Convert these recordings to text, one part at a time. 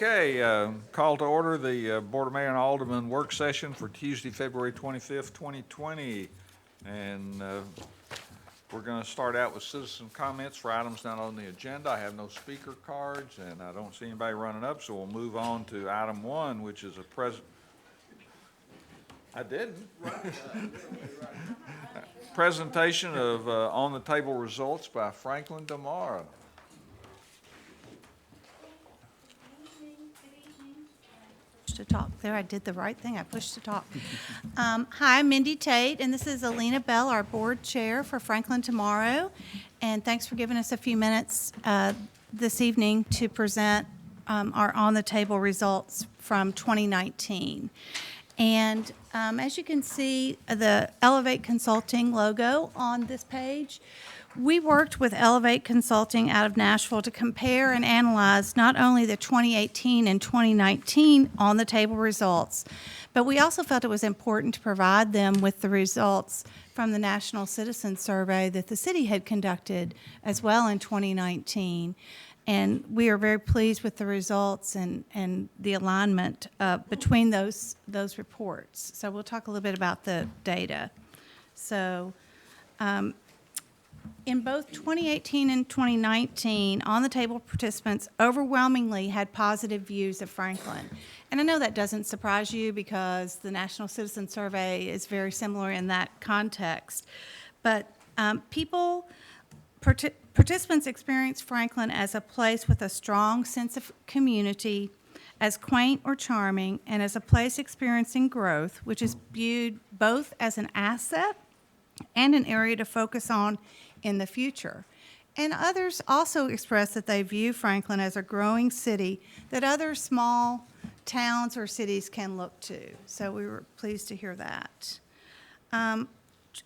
Okay, call to order the Board of Mayor and Alderman work session for Tuesday, February 25th, 2020. And we're going to start out with citizen comments for items not on the agenda. I have no speaker cards, and I don't see anybody running up, so we'll move on to item one, which is I didn't. Presentation of on-the-table results by Franklin Damara. To talk there. I did the right thing. I pushed to talk. Hi, I'm Mindy Tate, and this is Alina Bell, our board chair for Franklin Tomorrow. And thanks for giving us a few minutes this evening to present our on-the-table results from 2019. And as you can see, the Elevate Consulting logo on this page. We worked with Elevate Consulting out of Nashville to compare and analyze not only the 2018 and 2019 on-the-table results, but we also felt it was important to provide them with the results from the National Citizen Survey that the city had conducted as well in 2019. And we are very pleased with the results and the alignment between those reports. So we'll talk a little bit about the data. So in both 2018 and 2019, on-the-table participants overwhelmingly had positive views of Franklin. And I know that doesn't surprise you because the National Citizen Survey is very similar in that context. But participants experienced Franklin as a place with a strong sense of community, as quaint or charming, and as a place experiencing growth, which is viewed both as an asset and an area to focus on in the future. And others also express that they view Franklin as a growing city that other small towns or cities can look to. So we were pleased to hear that. On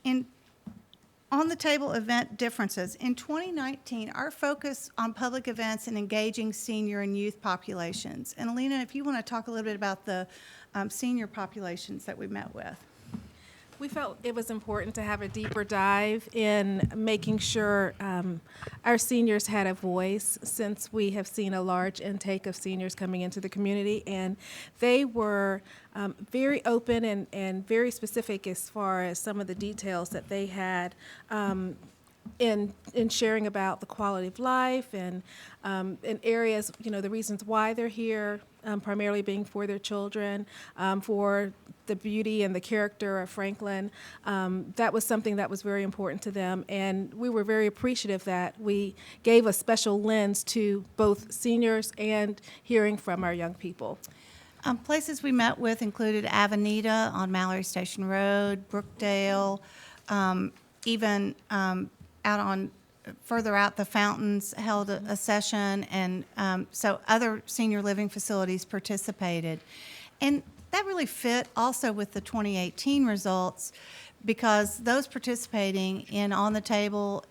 the table event differences, in 2019, our focus on public events and engaging senior and youth populations. And Alina, if you want to talk a little bit about the senior populations that we met with. We felt it was important to have a deeper dive in making sure our seniors had a voice, since we have seen a large intake of seniors coming into the community, and they were very open and very specific as far as some of the details that they had in sharing about the quality of life and in areas, the reasons why they're here, primarily being for their children, for the beauty and the character of Franklin. That was something that was very important to them, and we were very appreciative that we gave a special lens to both seniors and hearing from our young people. Places we met with included Avenida on Mallory Station Road, Brookdale, even out on further out, the Fountains held a session, and so other senior living facilities participated. And that really fit also with the 2018 results, because those participating in On the Table,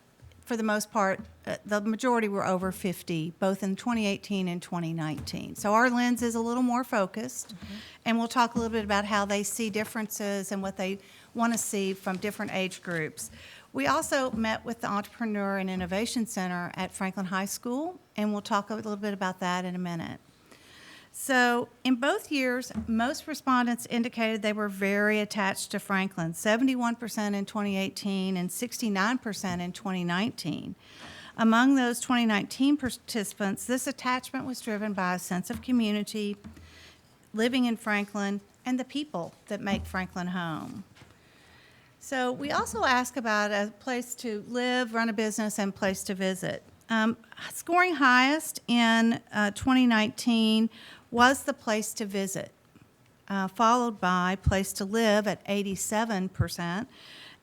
for the most part, the majority were over 50, both in 2018 and 2019. So our lens is a little more focused, and we'll talk a little bit about how they see differences and what they want to see from different age groups. We also met with the Entrepreneur and Innovation Center at Franklin High School, and we'll talk a little bit about that in a minute. So in both years, most respondents indicated they were very attached to Franklin, 71% in 2018 and 69% in 2019. Among those 2019 participants, this attachment was driven by a sense of community, living in Franklin, and the people that make Franklin home. So we also ask about a place to live, run a business, and place to visit. Scoring highest in 2019 was the place to visit, followed by place to live at 87%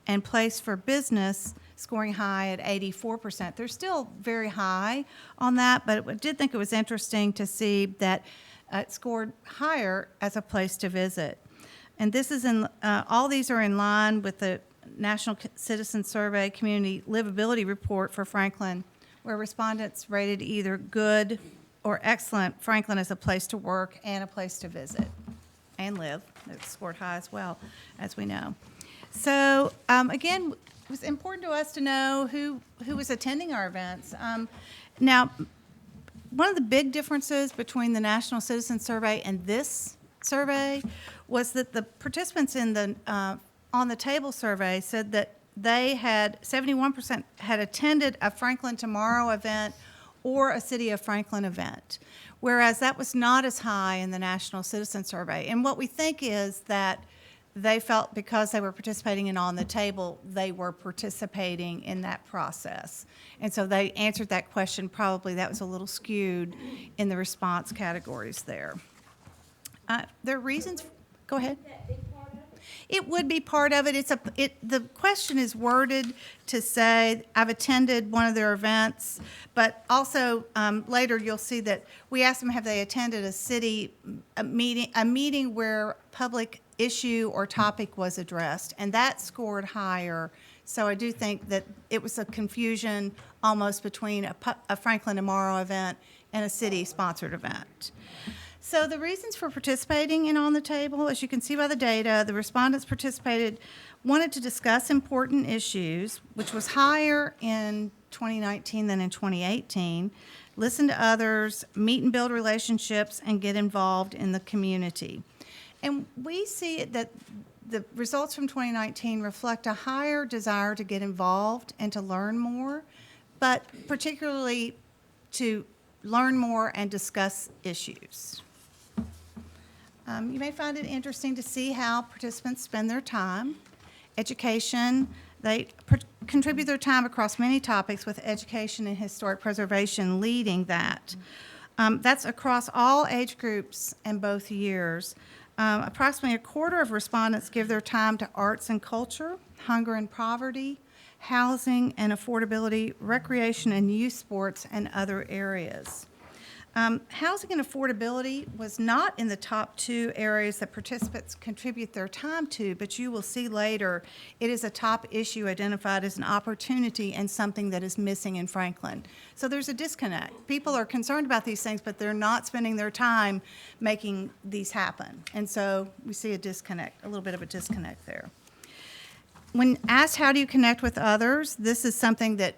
and place for business scoring high at 84%. They're still very high on that, but I did think it was interesting to see that it scored higher as a place to visit. And this is all these are in line with the National Citizen Survey Community Livability Report for Franklin, where respondents rated either good or excellent Franklin as a place to work and a place to visit and live. It scored high as well, as we know. So again, it was important to us to know who was attending our events. Now, one of the big differences between the National Citizen Survey and this survey was that the participants in the on the table survey said that they had 71% had attended a Franklin Tomorrow event or a City of Franklin event, whereas that was not as high in the National Citizen Survey. And what we think is that they felt because they were participating in On the Table, they were participating in that process. And so they answered that question, probably that was a little skewed in the response categories there. There are reasons, go ahead. It would be part of it. The question is worded to say, I've attended one of their events, but also later you'll see that we asked them, have they attended a meeting where public issue or topic was addressed, and that scored higher. So I do think that it was a confusion almost between a Franklin Tomorrow event and a city-sponsored event. So the reasons for participating in On the Table, as you can see by the data, the respondents wanted to discuss important issues, which was higher in 2019 than in 2018, listen to others, meet and build relationships, and get involved in the community. And we see that the results from 2019 reflect a higher desire to get involved and to learn more, but particularly to learn more and discuss issues. You may find it interesting to see how participants spend their time. Education, they contribute their time across many topics, with education and historic preservation leading that. That's across all age groups and both years. Approximately a quarter of respondents give their time to arts and culture, hunger and poverty, housing and affordability, recreation and youth sports, and other areas. Housing and affordability was not in the top two areas that participants contribute their time to, but you will see later it is a top issue identified as an opportunity and something that is missing in Franklin. So there's a disconnect. People are concerned about these things, but they're not spending their time making these happen. And so we see a disconnect, a little bit of a disconnect there. When asked how do you connect with others, this is something that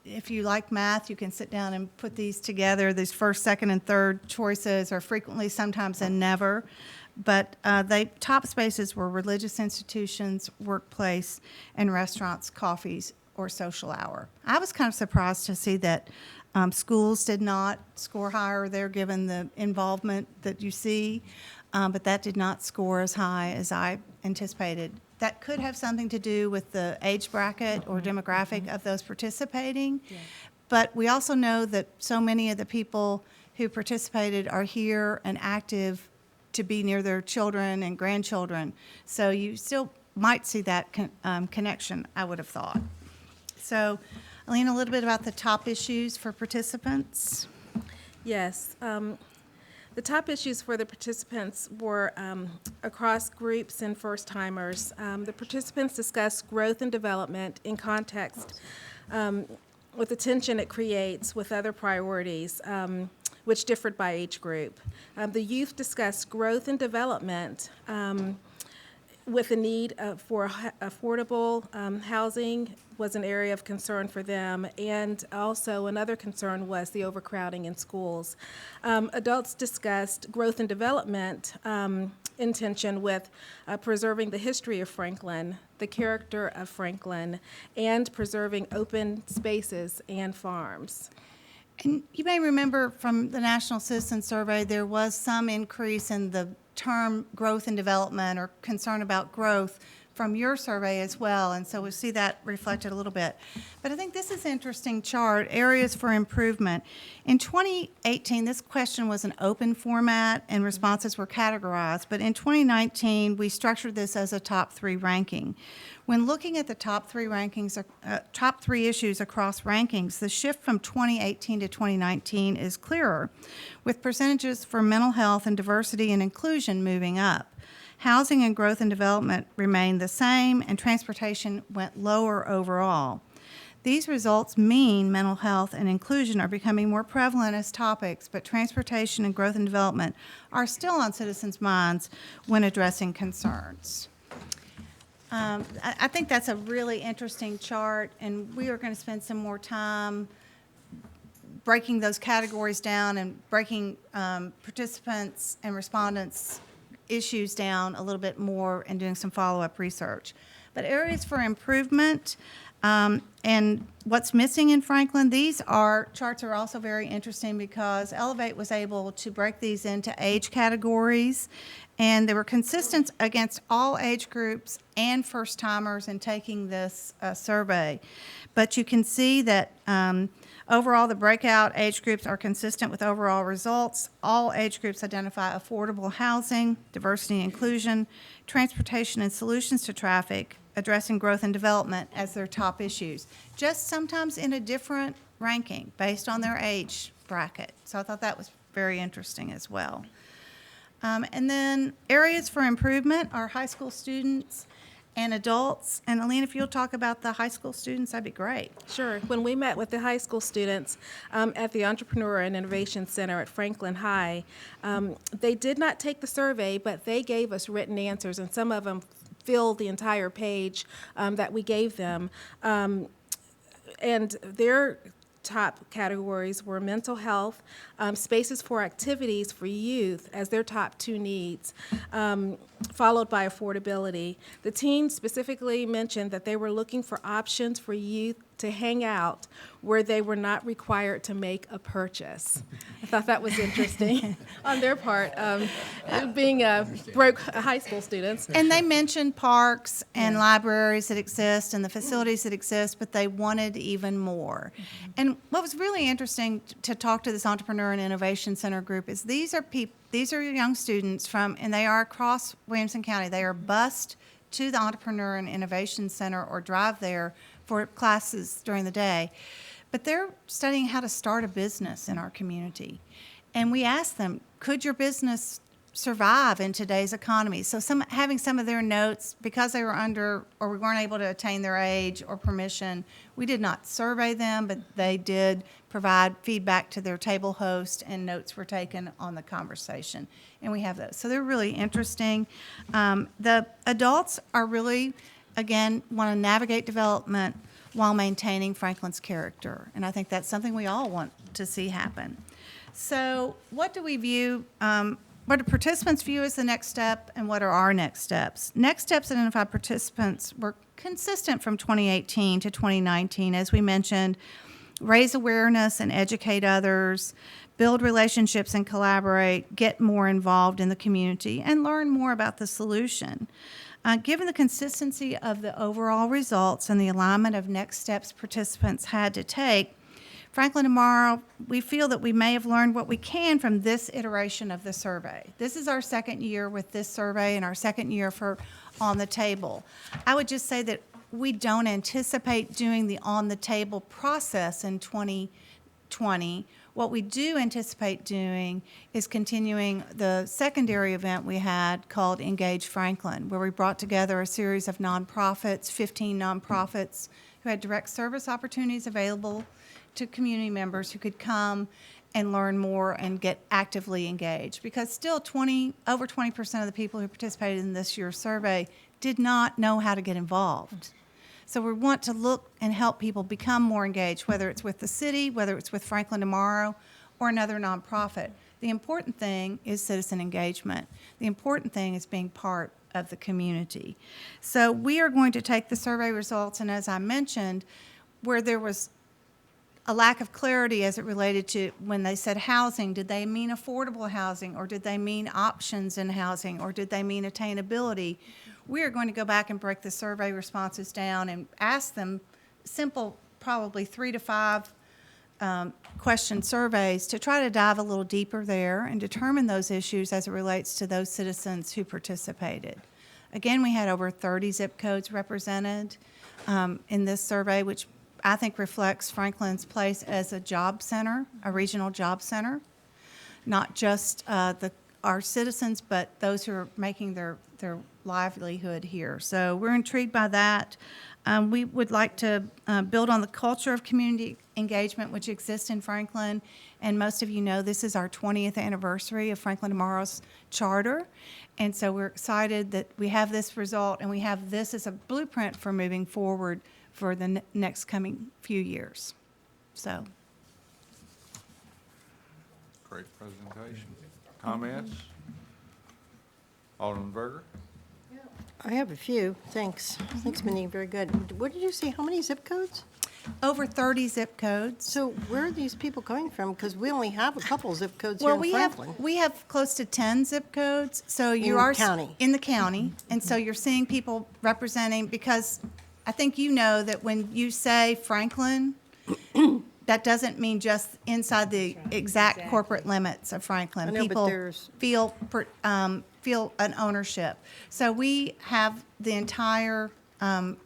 if you like math, you can sit down and put these together. These first, second, and third choices are frequently, sometimes, and never. But top spaces were religious institutions, workplace, and restaurants, coffees, or social hour. I was kind of surprised to see that schools did not score higher there, given the involvement that you see, but that did not score as high as I anticipated. That could have something to do with the age bracket or demographic of those participating. Yeah. But we also know that so many of the people who participated are here and active to be near their children and grandchildren. So you still might see that connection, I would have thought. So, Aline, a little bit about the top issues for participants. Yes. The top issues for the participants were across groups and first-timers. The participants discussed growth and development in context with the tension it creates with other priorities, which differed by age group. The youth discussed growth and development with the need for affordable housing was an area of concern for them, and also another concern was the overcrowding in schools. Adults discussed growth and development in tension with preserving the history of Franklin, the character of Franklin, and preserving open spaces and farms. And you may remember from the National Citizen Survey, there was some increase in the term growth and development or concern about growth from your survey as well, and so we see that reflected a little bit. But I think this is an interesting chart, areas for improvement. In 2018, this question was an open format and responses were categorized, but in 2019, we structured this as a top 3 ranking. When looking at the top 3 rankings, top 3 issues across rankings, the shift from 2018 to 2019 is clearer, with percentages for mental health and diversity and inclusion moving up. Housing and growth and development remained the same, and transportation went lower overall. These results mean mental health and inclusion are becoming more prevalent as topics, but transportation and growth and development are still on citizens' minds when addressing concerns. I think that's a really interesting chart, and we are going to spend some more time breaking those categories down and breaking participants and respondents' issues down a little bit more and doing some follow-up research. But areas for improvement and what's missing in Franklin, these charts are also very interesting because Elevate was able to break these into age categories, and they were consistent against all age groups and first-timers in taking this survey. But you can see that overall, the breakout age groups are consistent with overall results. All age groups identify affordable housing, diversity and inclusion, transportation and solutions to traffic, addressing growth and development as their top issues, just sometimes in a different ranking based on their age bracket. So I thought that was very interesting as well. And then areas for improvement are high school students and adults. And Alina, if you'll talk about the high school students, that'd be great. Sure. When we met with the high school students at the Entrepreneur and Innovation Center at Franklin High, they did not take the survey, but they gave us written answers, and some of them filled the entire page that we gave them. And their top categories were mental health, spaces for activities for youth as their top two needs, followed by affordability. The team specifically mentioned that they were looking for options for youth to hang out where they were not required to make a purchase. I thought that was interesting on their part, being broke high school students. And they mentioned parks and libraries that exist and the facilities that exist, but they wanted even more. And what was really interesting to talk to this Entrepreneur and Innovation Center group is these are young students and they are across Williamson County. They are bused to the Entrepreneur and Innovation Center or drive there for classes during the day. But they're studying how to start a business in our community. And we asked them, could your business survive in today's economy? So having some of their notes, because they were under or we weren't able to attain their age or permission, we did not survey them, but they did provide feedback to their table host, and notes were taken on the conversation. And we have those. So they're really interesting. The adults are really, again, want to navigate development while maintaining Franklin's character. And I think that's something we all want to see happen. So what do we view, what do participants view as the next step, and what are our next steps? Next steps identified participants were consistent from 2018 to 2019, as we mentioned, raise awareness and educate others, build relationships and collaborate, get more involved in the community, and learn more about the solution. Given the consistency of the overall results and the alignment of next steps participants had to take, Franklin tomorrow, we feel that we may have learned what we can from this iteration of the survey. This is our second year with this survey and our second year for On the Table. I would just say that we don't anticipate doing the On the Table process in 2020. What we do anticipate doing is continuing the secondary event we had called Engage Franklin, where we brought together a series of nonprofits, 15 nonprofits who had direct service opportunities available to community members who could come and learn more and get actively engaged. Because still over 20% of the people who participated in this year's survey did not know how to get involved. So we want to look and help people become more engaged, whether it's with the city, whether it's with Franklin Tomorrow, or another nonprofit. The important thing is citizen engagement. The important thing is being part of the community. So we are going to take the survey results, and as I mentioned, where there was a lack of clarity as it related to when they said housing, did they mean affordable housing, or did they mean options in housing, or did they mean attainability? We are going to go back and break the survey responses down and ask them simple, probably 3 to 5 question surveys to try to dive a little deeper there and determine those issues as it relates to those citizens who participated. Again, we had over 30 zip codes represented in this survey, which I think reflects Franklin's place as a job center, a regional job center, not just our citizens, but those who are making their livelihood here. So we're intrigued by that. We would like to build on the culture of community engagement which exists in Franklin. And most of you know this is our 20th anniversary of Franklin Tomorrow's charter. And so we're excited that we have this result and we have this as a blueprint for moving forward for the next coming few years. So Great presentation. Comments? Alderman Berger? I have a few, thanks. Thanks, Minnie, very good. What did you say, how many zip codes? Over 30 zip codes. So where are these people coming from? Because we only have a couple zip codes here Well, in we Franklin. have close to 10 zip codes, so you In the are. county. In the county, and so you're seeing people representing, because I think you know that when you say Franklin, that doesn't mean just inside the exact corporate limits of Franklin. I know, but People there's- feel an ownership. So we have the entire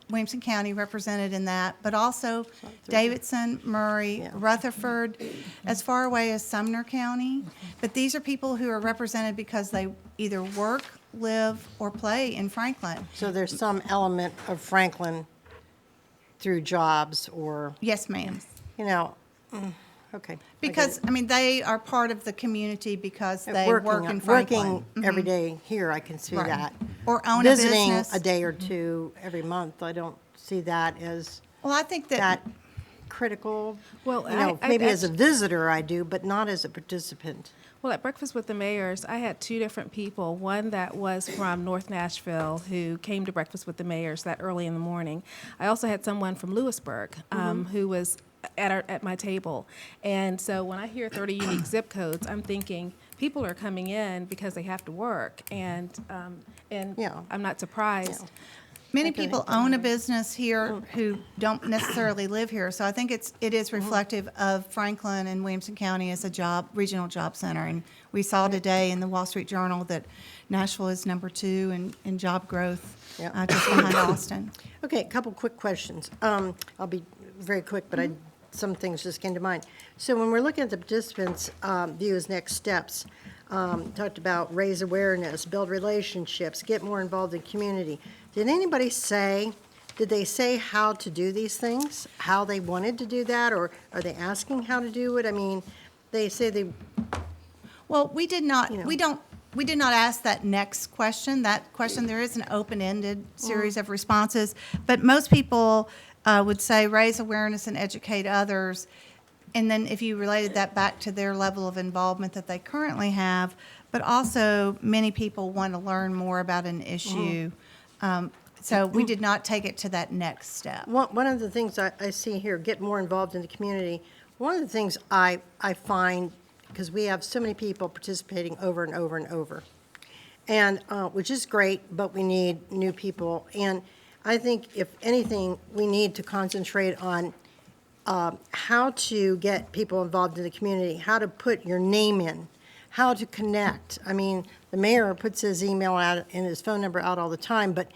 Williamson County represented in that, but also Davidson, Murray, Yeah. Rutherford, as far away as Sumner County. But these are people who are represented because they either work, live, or play in Franklin. So there's some element of Franklin through jobs or, Yes, ma'am. you know, okay. I get Because, it. I mean, they are part of the community because they Working- work in Franklin. Working every day here, I can see Right. that. Or own a Visiting business. a day or two every month, I don't see that as Well, I think that, that critical. Well, You know, I maybe as a actu- visitor I do, but not as a participant. Well, at Breakfast with the Mayors, I had two different people. One that was from North Nashville who came to Breakfast with the Mayors that early in the morning. I also had someone from Lewisburg who was at my table. And so when I hear 30 unique zip codes, I'm thinking people are coming in because they have to work, and Yeah. I'm not surprised. Yeah. many Okay. people own a business here who don't necessarily live here. So I think it is reflective of Franklin and Williamson County as a regional job center. And we saw today in the Wall Street Journal that Nashville is number 2 in job growth, Yeah. just behind Austin. Okay, a couple quick questions. I'll be very quick, but some things just came to mind. So when we're looking at the participants' view as next steps, talked about raise awareness, build relationships, get more involved in community. Did they say how to do these things? How they wanted to do that, or are they asking how to do it? I mean, they say they, Well, we did not, You know. we did not ask that next question. That question, there is an open-ended series of responses. But most people would say raise awareness and educate others. And then if you related that back to their level of involvement that they currently have, but also many people want to learn more about an issue. So we did not take it to that next step. one of the things I see here, get more involved in the community. One of the things I find, because we have so many people participating over and over and over, and, which is great, but we need new people. And I think if anything, we need to concentrate on how to get people involved in the community, how to put your name in, how to connect. I mean, the mayor puts his email out and his phone number out all the time, but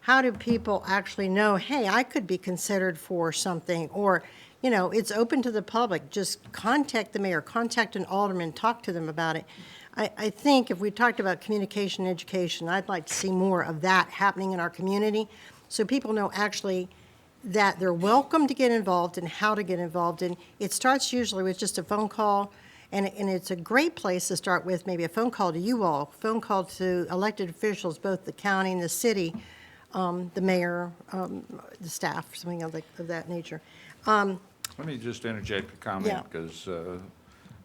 how do people actually know, hey, I could be considered for something? Or, you know, it's open to the public. Just contact the mayor, contact an alderman, talk to them about it. I think if we talked about communication and education, I'd like to see more of that happening in our community, so people know actually that they're welcome to get involved and how to get involved. And it starts usually with just a phone call, and it's a great place to start with, maybe a phone call to you all, phone call to elected officials, both the county and the city, the mayor, the staff, something of that nature. Let me just interject a comment, Yeah. because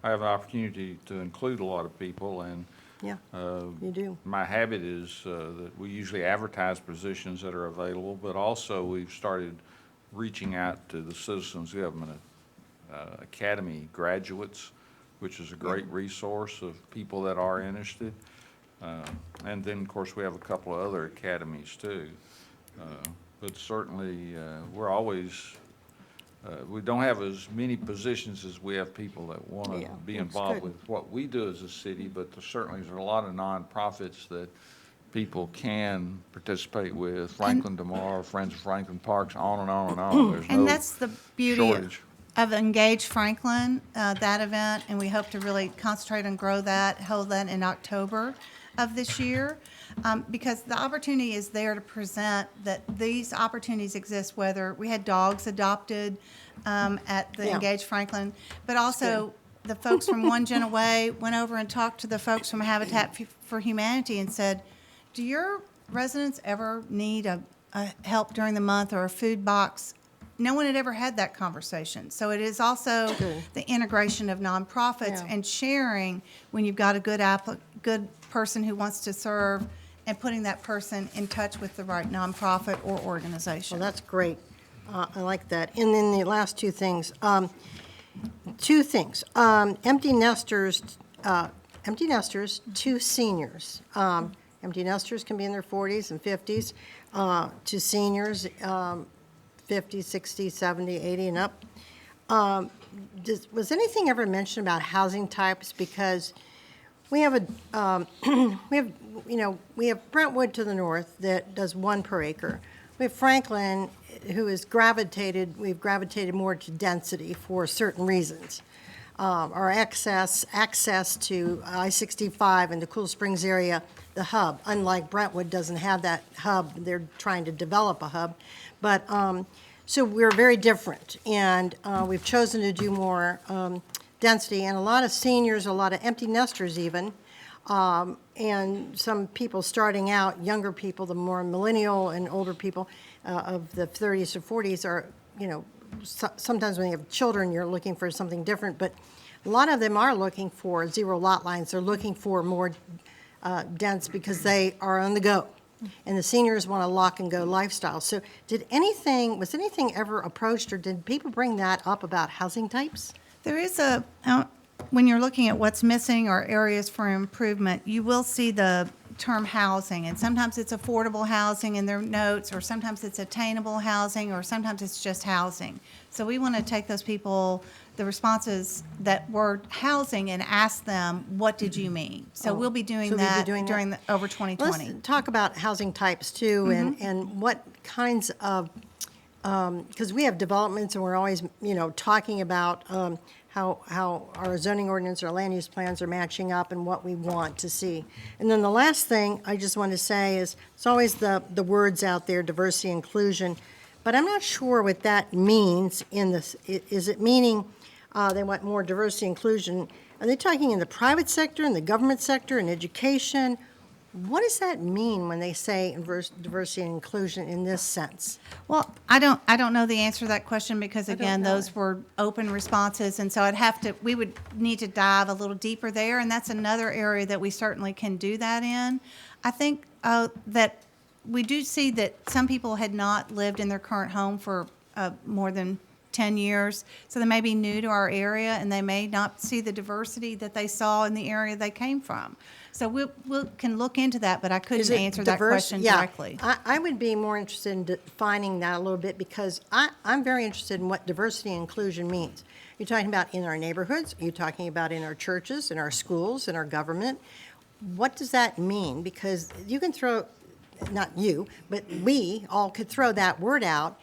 I have an opportunity to include a lot of people, and Yeah, you do. my habit is that we usually advertise positions that are available, but also we've started reaching out to the Citizens Government Academy graduates, which is a great resource of people that are interested. And then, of course, we have a couple of other academies too. But certainly, we're always, we don't have as many positions as we have people that want to Yeah, be that's involved good. with what we do as a city, but there's certainly a lot of nonprofits that people can participate with. Franklin Tomorrow, Friends of Franklin Parks, on and on and on. There's And no that's the beauty shortage. of Engage Franklin, that event, and we hope to really concentrate and grow that, hold that in October of this year, because the opportunity is there to present that these opportunities exist, whether we had dogs adopted at the Yeah. Engage Franklin, but also the folks from One Gen Away went over and talked to the folks from Habitat for Humanity and said, do your residents ever need a help during the month or a food box no one had ever had that conversation. So it is also the integration of nonprofits Yeah. and sharing when you've got a good person who wants to serve and putting that person in touch with the right nonprofit or organization. Well, that's great. I like that. And then the last two things. Empty nesters to seniors. Empty nesters can be in their 40s and 50s, to seniors, 50, 60, 70, 80 and up. Was anything ever mentioned about housing types? Because we have we have Brentwood to the north that does 1 per acre. We have Franklin, who we've gravitated more to density for certain reasons. Our access to I-65 and the Cool Springs area, the hub, unlike Brentwood doesn't have that hub, they're trying to develop a hub. But, so we're very different, and we've chosen to do more density, and a lot of seniors, a lot of empty nesters even, and some people starting out, younger people, the more millennial and older people of the 30s or 40s are, sometimes when you have children, you're looking for something different, but a lot of them are looking for zero lot lines. They're looking for more dense because they are on the go. And the seniors want a lock and go lifestyle. So was anything ever approached, or did people bring that up about housing types? There is when you're looking at what's missing or areas for improvement, you will see the term housing, and sometimes it's affordable housing in their notes, or sometimes it's attainable housing, or sometimes it's just housing. So we want to take those people, the responses that were housing, and ask them, what did you mean? So we'll be doing So we'll be that doing that. during over 2020. Let's talk about housing types too, and what kinds of, because we have developments and we're always, talking about how our zoning ordinance, our land use plans are matching up and what we want to see. And then the last thing I just want to say is, it's always the words out there, diversity, inclusion, but I'm not sure what that means in this. Is it meaning they want more diversity, inclusion? Are they talking in the private sector, in the government sector, in education? What does that mean when they say diversity and inclusion in this sense? Well, I don't know the answer to that question, because don't again, know. those were open responses, and so we would need to dive a little deeper there, and that's another area that we certainly can do that in. I think that we do see that some people had not lived in their current home for more than 10 years, so they may be new to our area, and they may not see the diversity that they saw in the area they came from. So we can look into that, but I couldn't Is it answer that diverse? question Yeah. directly. I would be more interested in defining that a little bit, because I'm very interested in what diversity and inclusion means. You're talking about in our neighborhoods, you're talking about in our churches, in our schools, in our government. What does that mean? Because you can throw, not you, but we all could throw that word out,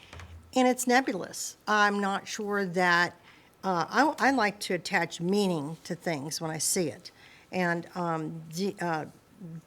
and it's nebulous. I'm not sure that, I like to attach meaning to things when I see it, and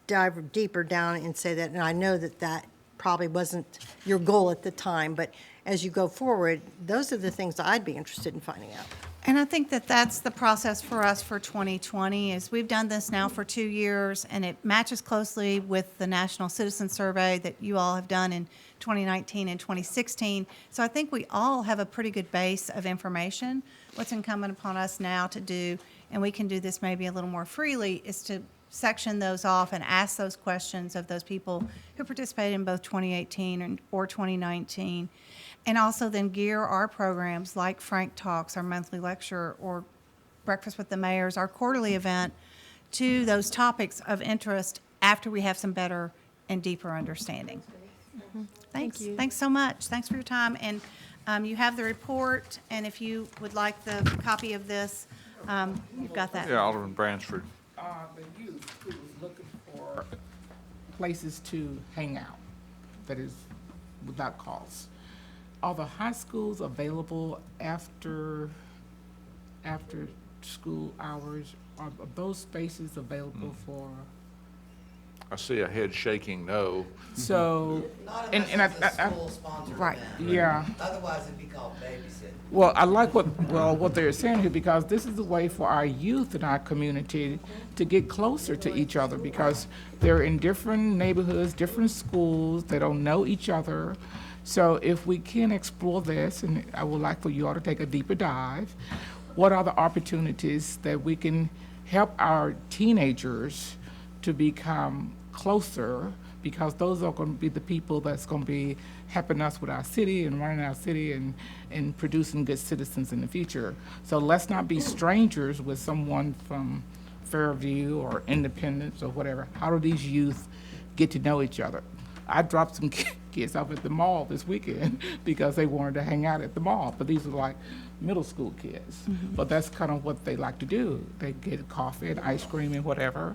dive deeper down and say that, and I know that probably wasn't your goal at the time, but as you go forward, those are the things that I'd be interested in finding out. And I think that that's the process for us for 2020, is we've done this now for 2 years, and it matches closely with the National Citizen Survey that you all have done in 2019 and 2016. So I think we all have a pretty good base of information. What's incumbent upon us now to do, and we can do this maybe a little more freely, is to section those off and ask those questions of those people who participated in both 2018 or 2019. And also then gear our programs like Frank Talks, our monthly lecture, or Breakfast with the Mayors, our quarterly event, to those topics of interest after we have some better and deeper understanding. Thanks. you. Thanks so much. Thanks for your time. And you have the report, and if you would like the copy of this, you've got that. Yeah, Alderman Bransford. The youth who is looking for places to hang out, that is without cost. Are the high schools available after school hours? Are those spaces available for I see a head shaking no. So, Not and unless I, it's a school-sponsored Right. event. yeah. Otherwise, it'd be called babysitting. Well, I like what they're saying here, because this is a way for our youth in our community to get closer to each other, because they're in different neighborhoods, different schools, they don't know each other. So if we can explore this, and I would like for you all to take a deeper dive, what are the opportunities that we can help our teenagers to become closer, because those are going to be the people that's going to be helping us with our city and running our city and producing good citizens in the future. So let's not be strangers with someone from Fairview or Independence or whatever. How do these youth get to know each other? I dropped some kids off at the mall this weekend because they wanted to hang out at the mall, but these are like middle school kids. But that's kind of what they like to do. They get coffee and ice cream and whatever.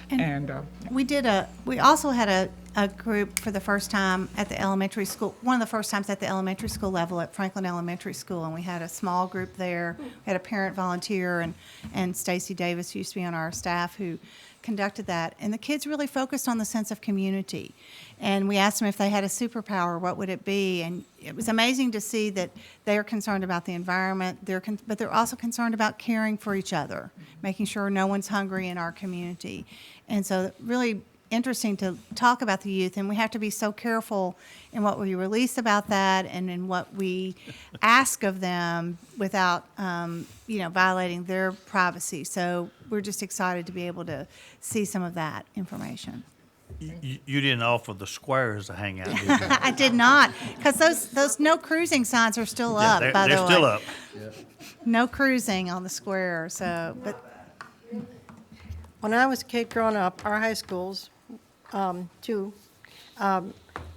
And We also had a group for the first time at the elementary school, one of the first times at the elementary school level at Franklin Elementary School, and we had a small group there. We had a parent volunteer, and Stacy Davis, who used to be on our staff, who conducted that. And the kids really focused on the sense of community. And we asked them if they had a superpower, what would it be? And it was amazing to see that they are concerned about the environment, but they're also concerned about caring for each other, making sure no one's hungry in our community. And so really interesting to talk about the youth, and we have to be so careful in what we release about that and in what we ask of them without, violating their privacy. So we're just excited to be able to see some of that information. You didn't offer the squares to hang out, did you? I did not, because those no cruising signs are still Yeah, up, by the way. they're still up. No cruising on the square, so, but When I was a kid growing up, our high schools,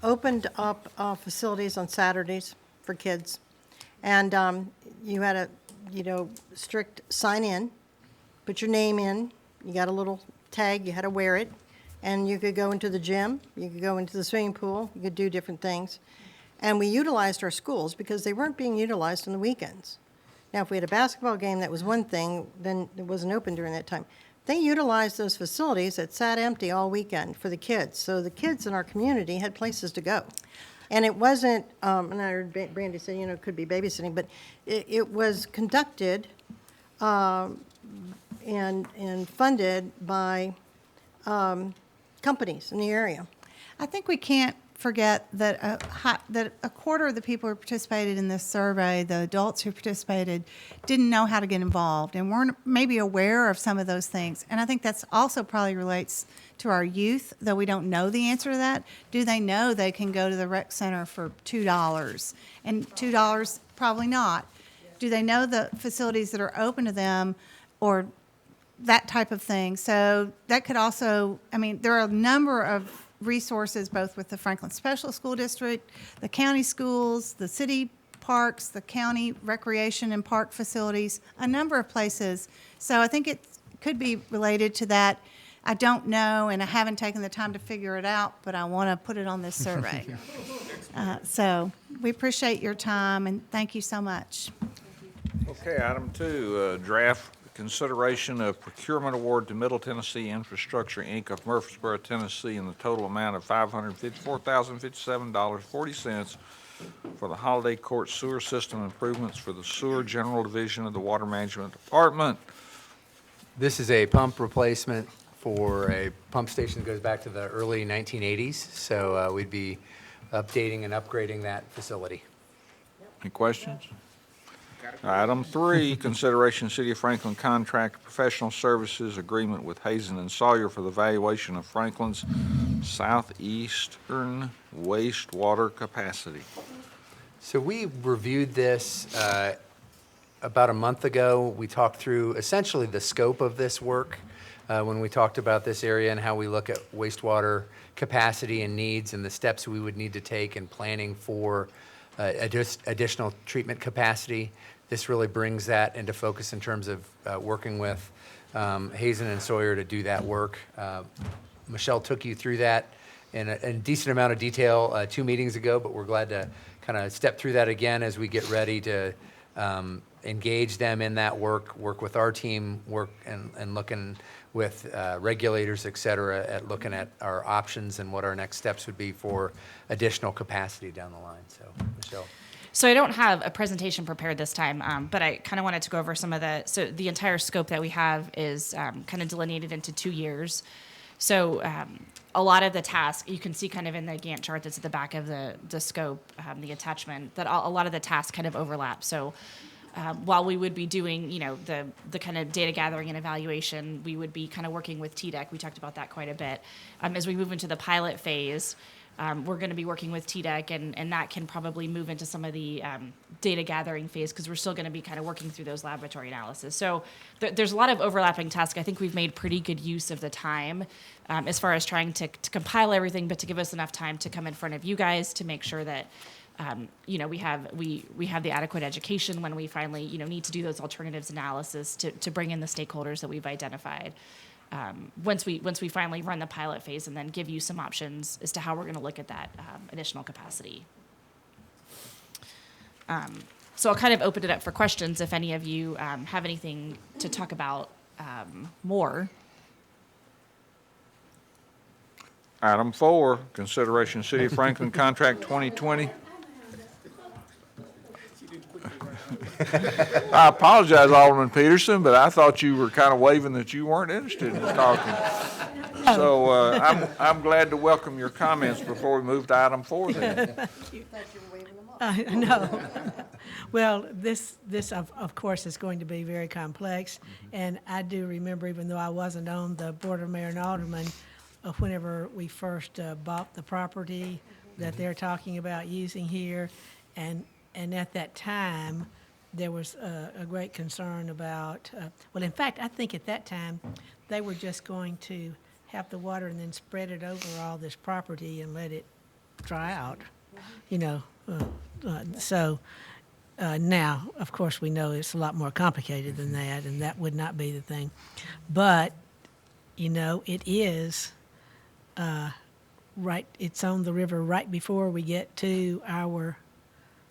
opened up facilities on Saturdays for kids. And you had a, strict sign-in, put your name in, you got a little tag, you had to wear it, and you could go into the gym, you could go into the swimming pool, you could do different things. And we utilized our schools because they weren't being utilized on the weekends. Now, if we had a basketball game, that was one thing, then it wasn't open during that time. They utilized those facilities that sat empty all weekend for the kids. So the kids in our community had places to go. And it wasn't, and I heard Brandy say, it could be babysitting, but it was conducted and funded by companies in the area. I think we can't forget that that a quarter of the people who participated in this survey, the adults who participated, didn't know how to get involved and weren't maybe aware of some of those things. And I think that's also probably relates to our youth, though we don't know the answer to that. Do they know they can go to the rec center for $2? And $2, probably not. Do they know the facilities that are open to them or that type of thing? So that could also, there are a number of resources both with the Franklin Special School District, the county schools, the city parks, the county recreation and park facilities, a number of places. So I think it could be related to that. I don't know, and I haven't taken the time to figure it out, but I want to put it on this survey. So we appreciate your time, and thank you so much. Okay, item 2, draft consideration of procurement award to Middle Tennessee Infrastructure, Inc. of Murfreesboro, Tennessee, in the total amount of $554,057.40 for the Holiday Court Sewer System improvements for the Sewer General Division of the Water Management Department. This is a pump replacement for a pump station that goes back to the early 1980s, so we'd be updating and upgrading that facility. Any questions? Item 3, consideration City of Franklin contract professional services agreement with Hazen and Sawyer for the valuation of Franklin's southeastern wastewater capacity. So we reviewed this about a month ago. We talked through essentially the scope of this work when we talked about this area and how we look at wastewater capacity and needs and the steps we would need to take in planning for additional treatment capacity. This really brings that into focus in terms of working with Hazen and Sawyer to do that work. Michelle took you through that in a decent amount of detail 2 meetings ago, but we're glad to kind of step through that again as we get ready to engage them in that work with our team, work and looking with regulators, et cetera, at looking at our options and what our next steps would be for additional capacity down the line. So, Michelle. So I don't have a presentation prepared this time, but I kind of wanted to go over some of the entire scope that we have is kind of delineated into 2 years. So a lot of the tasks, you can see kind of in the Gantt chart that's at the back of the scope, the attachment, that a lot of the tasks kind of overlap. So while we would be doing, the kind of data gathering and evaluation, we would be kind of working with TDEC. We talked about that quite a bit. As we move into the pilot phase, we're going to be working with TDEC, and that can probably move into some of the data gathering phase because we're still going to be kind of working through those laboratory analysis. So there's a lot of overlapping tasks. I think we've made pretty good use of the time as far as trying to compile everything, but to give us enough time to come in front of you guys to make sure that we have the adequate education when we finally need to do those alternatives analysis to bring in the stakeholders that we've identified. Once we finally run the pilot phase and then give you some options as to how we're going to look at that additional capacity. So I'll kind of open it up for questions if any of you have anything to talk about more. Item 4, consideration City of Franklin Contract 2020. I apologize, Alderman Peterson, but I thought you were kind of waving that you weren't interested in talking. So I'm glad to welcome your comments before we move to item 4 then. No. Well, this of course is going to be very complex, and I do remember, even though I wasn't on the Board of Mayor and Aldermen, whenever we first bought the property that they're talking about using here, and at that time, there was a great concern about, well, in fact, I think at that time, they were just going to have the water and then spread it over all this property and let it dry out, So now, of course, we know it's a lot more complicated than that, and that would not be the thing. But, it is right, it's on the river right before we get to our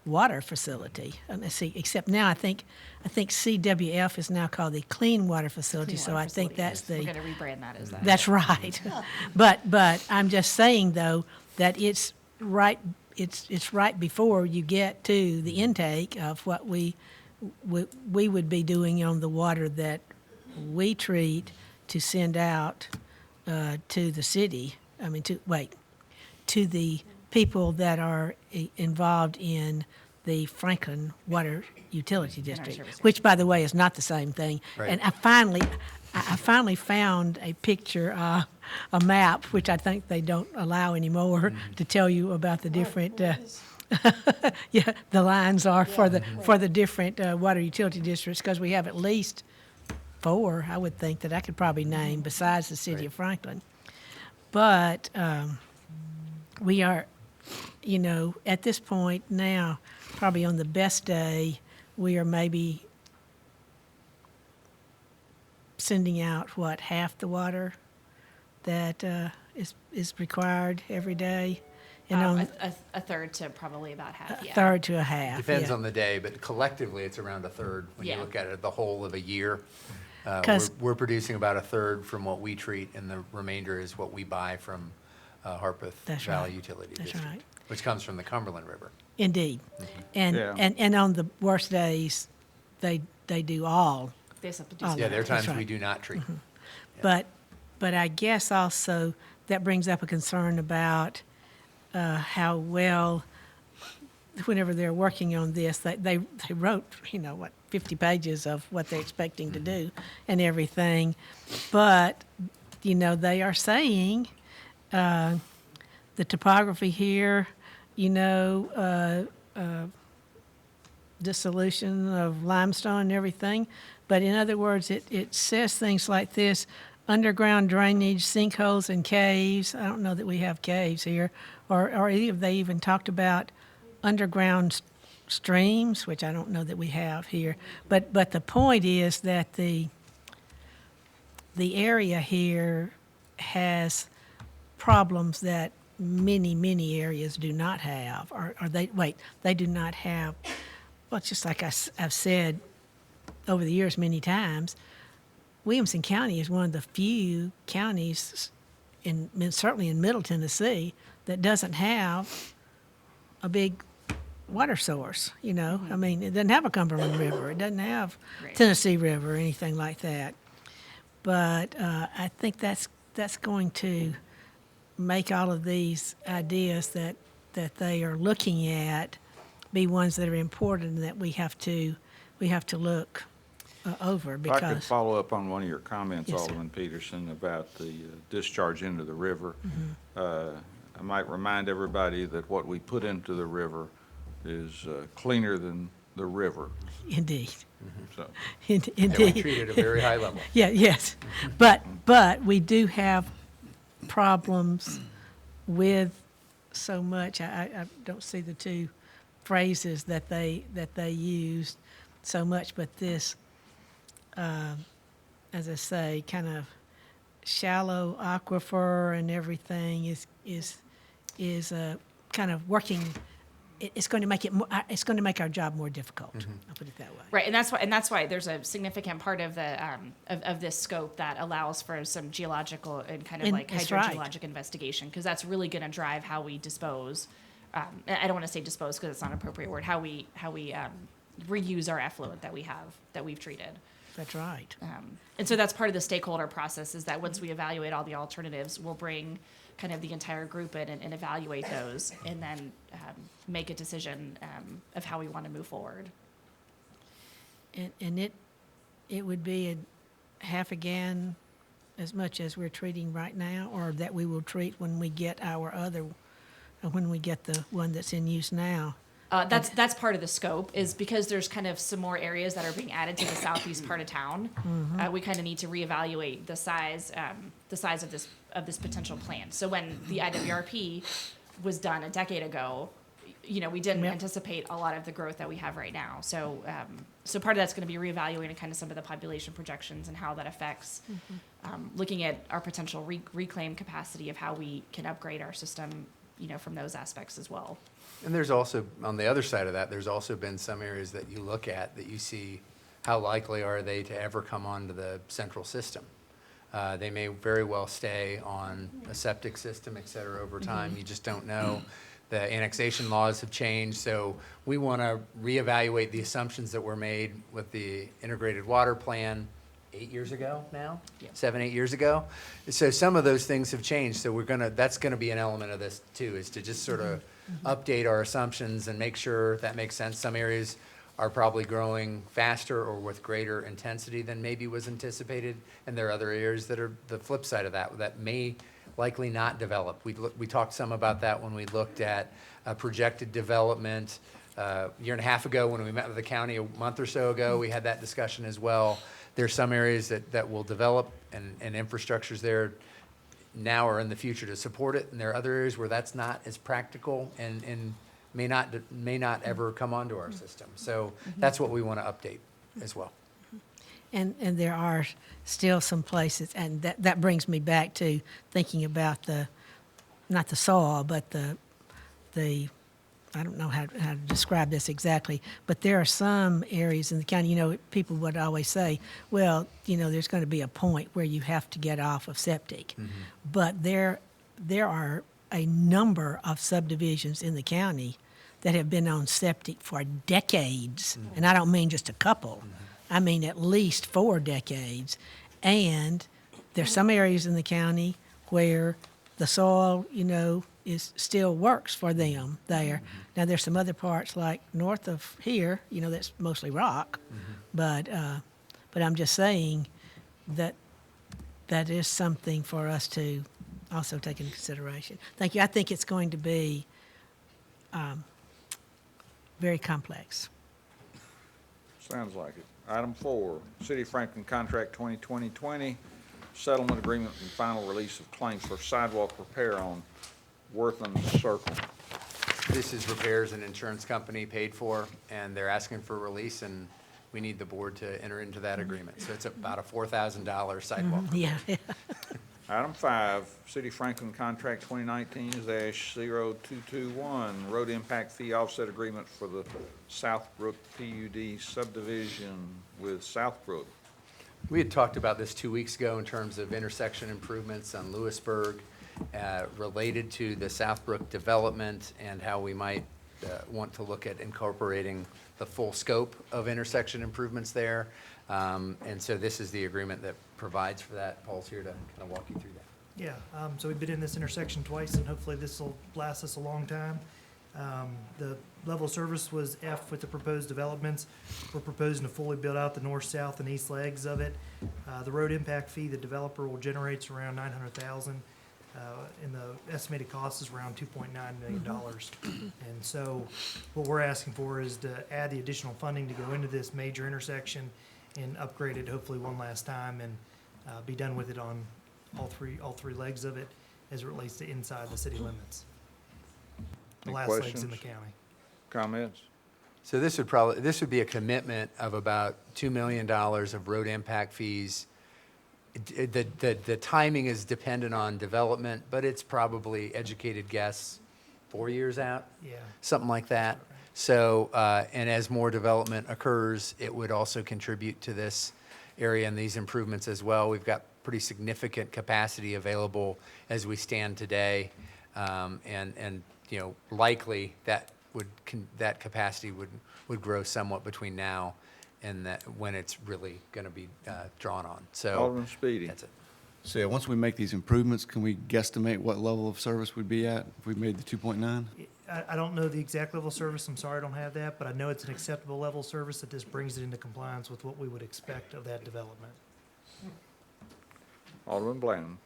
water facility. Except now I think CWF is now called the Clean Water Facility, so I think that's We're going to rebrand that as that. that's right. But I'm just saying though that it's right before you get to the intake of what we would be doing on the water that we treat to send out to the city. To the people that are involved in the Franklin Water Utility District, which, by the way, is not the same thing. Right. And I finally found a picture, a map, which I think they don't allow anymore, to tell you about the different. The lines are for the different water utility districts, because we have at least 4, I would think, that I could probably name besides the city of Franklin. But we are, at this point now, probably on the best day, we are maybe sending out, half the water that is required every day? And on A third to probably about half, yeah. a third to a half. Depends yeah. on the day, but collectively, it's around a third when you Yeah. look at it the whole of a year. 'Cause- We're producing about a third from what we treat, and the remainder is what we buy from Harpeth That's Valley right. Utility That's District, right. which comes from the Cumberland River. Indeed. And, Yeah. and on the worst days, they do all. They just have to do Oh, some Yeah, there are that's times we right. do not treat. But I guess also that brings up a concern about how well, whenever they're working on this, they wrote, 50 pages of what they're expecting to do and everything. But, they are saying the topography here, dissolution of limestone and everything. But in other words, it says things like this: underground drainage, sinkholes, and caves. I don't know that we have caves here, or they even talked about underground streams, which I don't know that we have here. But the point is that the area here has problems that many areas do not have, or they do not have. Well, it's just like I've said, over the years many times, Williamson County is one of the few counties certainly in Middle Tennessee that doesn't have a big water source, you know? I mean, it doesn't have a Cumberland River, it doesn't have Right. Tennessee River or anything like that. But I think that's going to make all of these ideas that they are looking at be ones that are important and that we have to look over If I could because, follow up on one of your comments, Yes, sir. Alderman Peterson, about the discharge into the river. Mm-hmm. I might remind everybody that what we put into the river is cleaner than the river, indeed, so. And we indeed. treat it at a very high level. Yeah, yes. But we do have problems with so much. I don't see the two phrases that they used so much, but this, as I say, kind of shallow aquifer and everything is kind of working. It's going to make it more, it's going to make our job more difficult. I'll put it that way. Right, and that's why there's a significant part of the of this scope that allows for some geological and kind of And like that's right. hydrogeologic investigation, because that's really going to drive how we dispose. I don't want to say dispose because it's not an appropriate word. How we reuse our effluent that we've treated. That's right. And so that's part of the stakeholder process, is that once we evaluate all the alternatives, we'll bring kind of the entire group in and evaluate those, and then make a decision of how we want to move forward. And it would be a half again as much as we're treating right now, or that we will treat when we get when we get the one that's in use now. That's part of the scope, is because there's kind of some more areas that are being added to the southeast part of town. We kind of need to reevaluate the size of this potential plant. So when the IWRP was done a decade ago, you know, we didn't Yep. anticipate a lot of the growth that we have right now. So so part of that's going to be reevaluating kind of some of the population projections and how that affects looking at our potential reclaim capacity of how we can upgrade our system, you know, from those aspects as well. And there's also, on the other side of that, there's also been some areas that you look at that you see how likely are they to ever come onto the central system. They may very well stay on a septic system, et cetera, over time. You just don't know. The annexation laws have changed, so we want to reevaluate the assumptions that were made with the integrated water plan 8 years ago now? Yeah. 7, 8 years ago. So some of those things have changed, so that's gonna be an element of this too, is to just sort of update our assumptions and make sure that makes sense. Some areas are probably growing faster or with greater intensity than maybe was anticipated, and there are other areas that are the flip side of that may likely not develop. We talked some about that when we looked at projected development. A year and a half ago, when we met with the county a month or so ago, we had that discussion as well. There's some areas that will develop and infrastructures there now or in the future to support it, and there are other areas where that's not as practical and may not ever come onto our system. So that's what we want to update as well. And there are still some places, and that brings me back to thinking about not the soil, but the I don't know how to describe this exactly, but there are some areas in the county, you know, people would always say, well, you know, there's going to be a point where you have to get off of septic. But there are a number of subdivisions in the county that have been on septic for decades, and I don't mean just a couple. I mean at least 4 decades. And there's some areas in the county where the soil, you know, still works for them there. Now, there's some other parts like north of here, you know, that's mostly rock. But I'm just saying that is something for us to also take into consideration. Thank you. I think it's going to be very complex. Sounds like it. Item 4, City of Franklin Contract 2020-20, settlement agreement and final release of claims for sidewalk repair on Wortham Circle. This is repairs an insurance company paid for, and they're asking for release, and we need the board to enter into that agreement. So it's about a $4,000 sidewalk. Yeah. Item 5, City Franklin Contract 2019-0221, Road Impact Fee Offset Agreement for the Southbrook PUD subdivision with Southbrook. We had talked about this 2 weeks ago in terms of intersection improvements on Lewisburg related to the Southbrook development and how we might want to look at incorporating the full scope of intersection improvements there. And so this is the agreement that provides for that. Paul's here to kind of walk you through that. Yeah, so we've been in this intersection twice, and hopefully this will last us a long time. The level of service was F with the proposed developments. We're proposing to fully build out the north, south, and east legs of it. The road impact fee, the developer will generate is around $900,000, and the estimated cost is around $2.9 million. And so what we're asking for is to add the additional funding to go into this major intersection and upgrade it hopefully one last time and be done with it on all three legs of it as it relates to inside the city limits. The Any last legs in questions? the county. Comments? So this would be a commitment of about $2 million of road impact fees. The timing is dependent on development, but it's probably, educated guess, 4 years out? Yeah. Something like that. So, and as more development occurs, it would also contribute to this area and these improvements as well. We've got pretty significant capacity available as we stand today. And you know, likely that capacity would grow somewhat between now and that, when it's really gonna be drawn on. So, Alderman Speedy. that's it. So yeah, once we make these improvements, can we guesstimate what level of service we'd be at if we made the 2.9? I don't know the exact level of service, I'm sorry I don't have that, but I know it's an acceptable level of service that just brings it into compliance with what we would expect of that development. Alderman Blanton.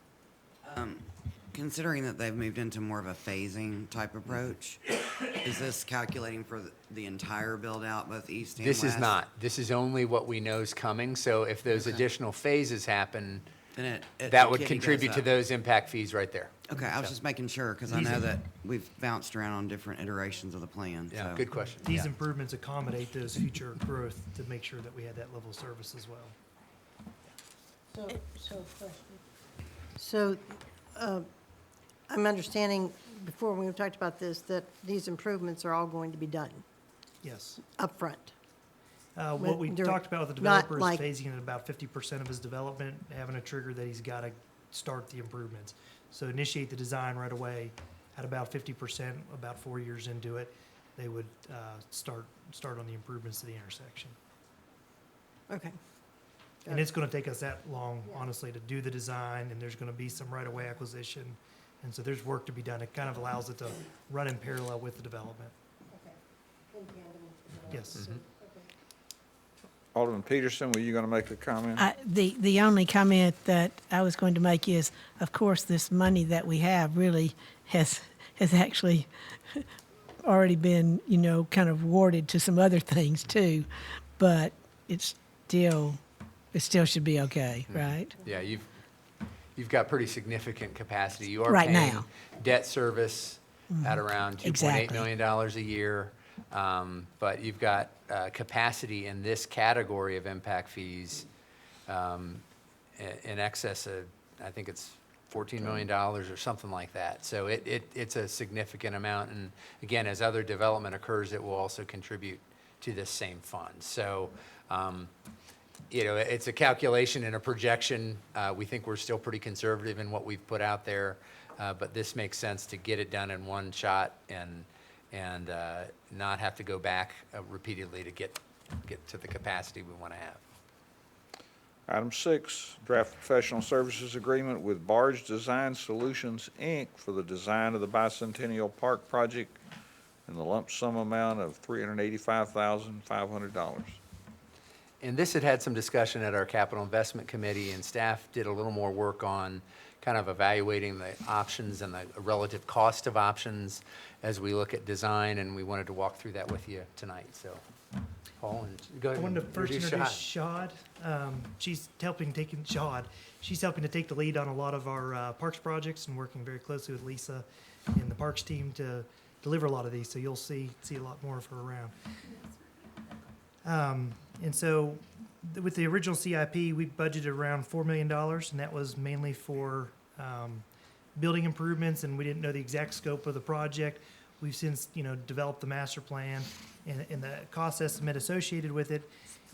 Considering that they've moved into more of a phasing type approach, is this calculating for the entire build-out, both east and west? This is not. This is only what we know is coming. So if those additional phases happen, Then that would kitty goes contribute to up. those impact fees right there. Okay, I was just making sure, because I know that we've bounced around on different iterations of the plan, Yeah, so. good question. These Yeah. improvements accommodate those future growth to make sure that we had that level of service as well. So, I'm understanding, before we talked about this, that these improvements are all going to be done Yes. upfront. What we During- talked about with the not developer is like- phasing in about 50% of his development, having a trigger that he's got to start the improvements. So initiate the design right away at about 50%, about 4 years into it, they would start on the improvements to the intersection. Okay. And it's going to take us that long, honestly, to do the design, and there's going to be some right-of-way acquisition. And so there's work to be done. It kind of allows it to run in parallel with the development. Yes. Alderman Peterson, were you going to make a comment? The only comment that I was going to make is, of course, this money that we have really has actually already been, you know, kind of awarded to some other things too, but it still should be okay, right? Yeah, you've got pretty significant capacity. You are Right paying now. debt service at around $2.8 Exactly. million a year. But you've got capacity in this category of impact fees in excess of, I think it's $14 million or something like that. So it's a significant amount. And again, as other development occurs, it will also contribute to this same fund. So, you know, it's a calculation and a projection. We think we're still pretty conservative in what we've put out there. But this makes sense to get it done in one shot and not have to go back repeatedly to get to the capacity we want to have. Item 6, draft professional services agreement with Barge Design Solutions, Inc. for the design of the Bicentennial Park project in the lump sum amount of $385,500. And this had some discussion at our capital investment committee, and staff did a little more work on kind of evaluating the options and the relative cost of options as we look at design, and we wanted to walk through that with you tonight. So, Paul, and go I ahead wanted to and first introduce introduce Shahad. Shad. She's helping to take the lead on a lot of our parks projects and working very closely with Lisa and the parks team to deliver a lot of these. So you'll see a lot more of her around. And so with the original CIP, we budgeted around $4 million, and that was mainly for building improvements, and we didn't know the exact scope of the project. We've since, developed the master plan, and the cost estimate associated with it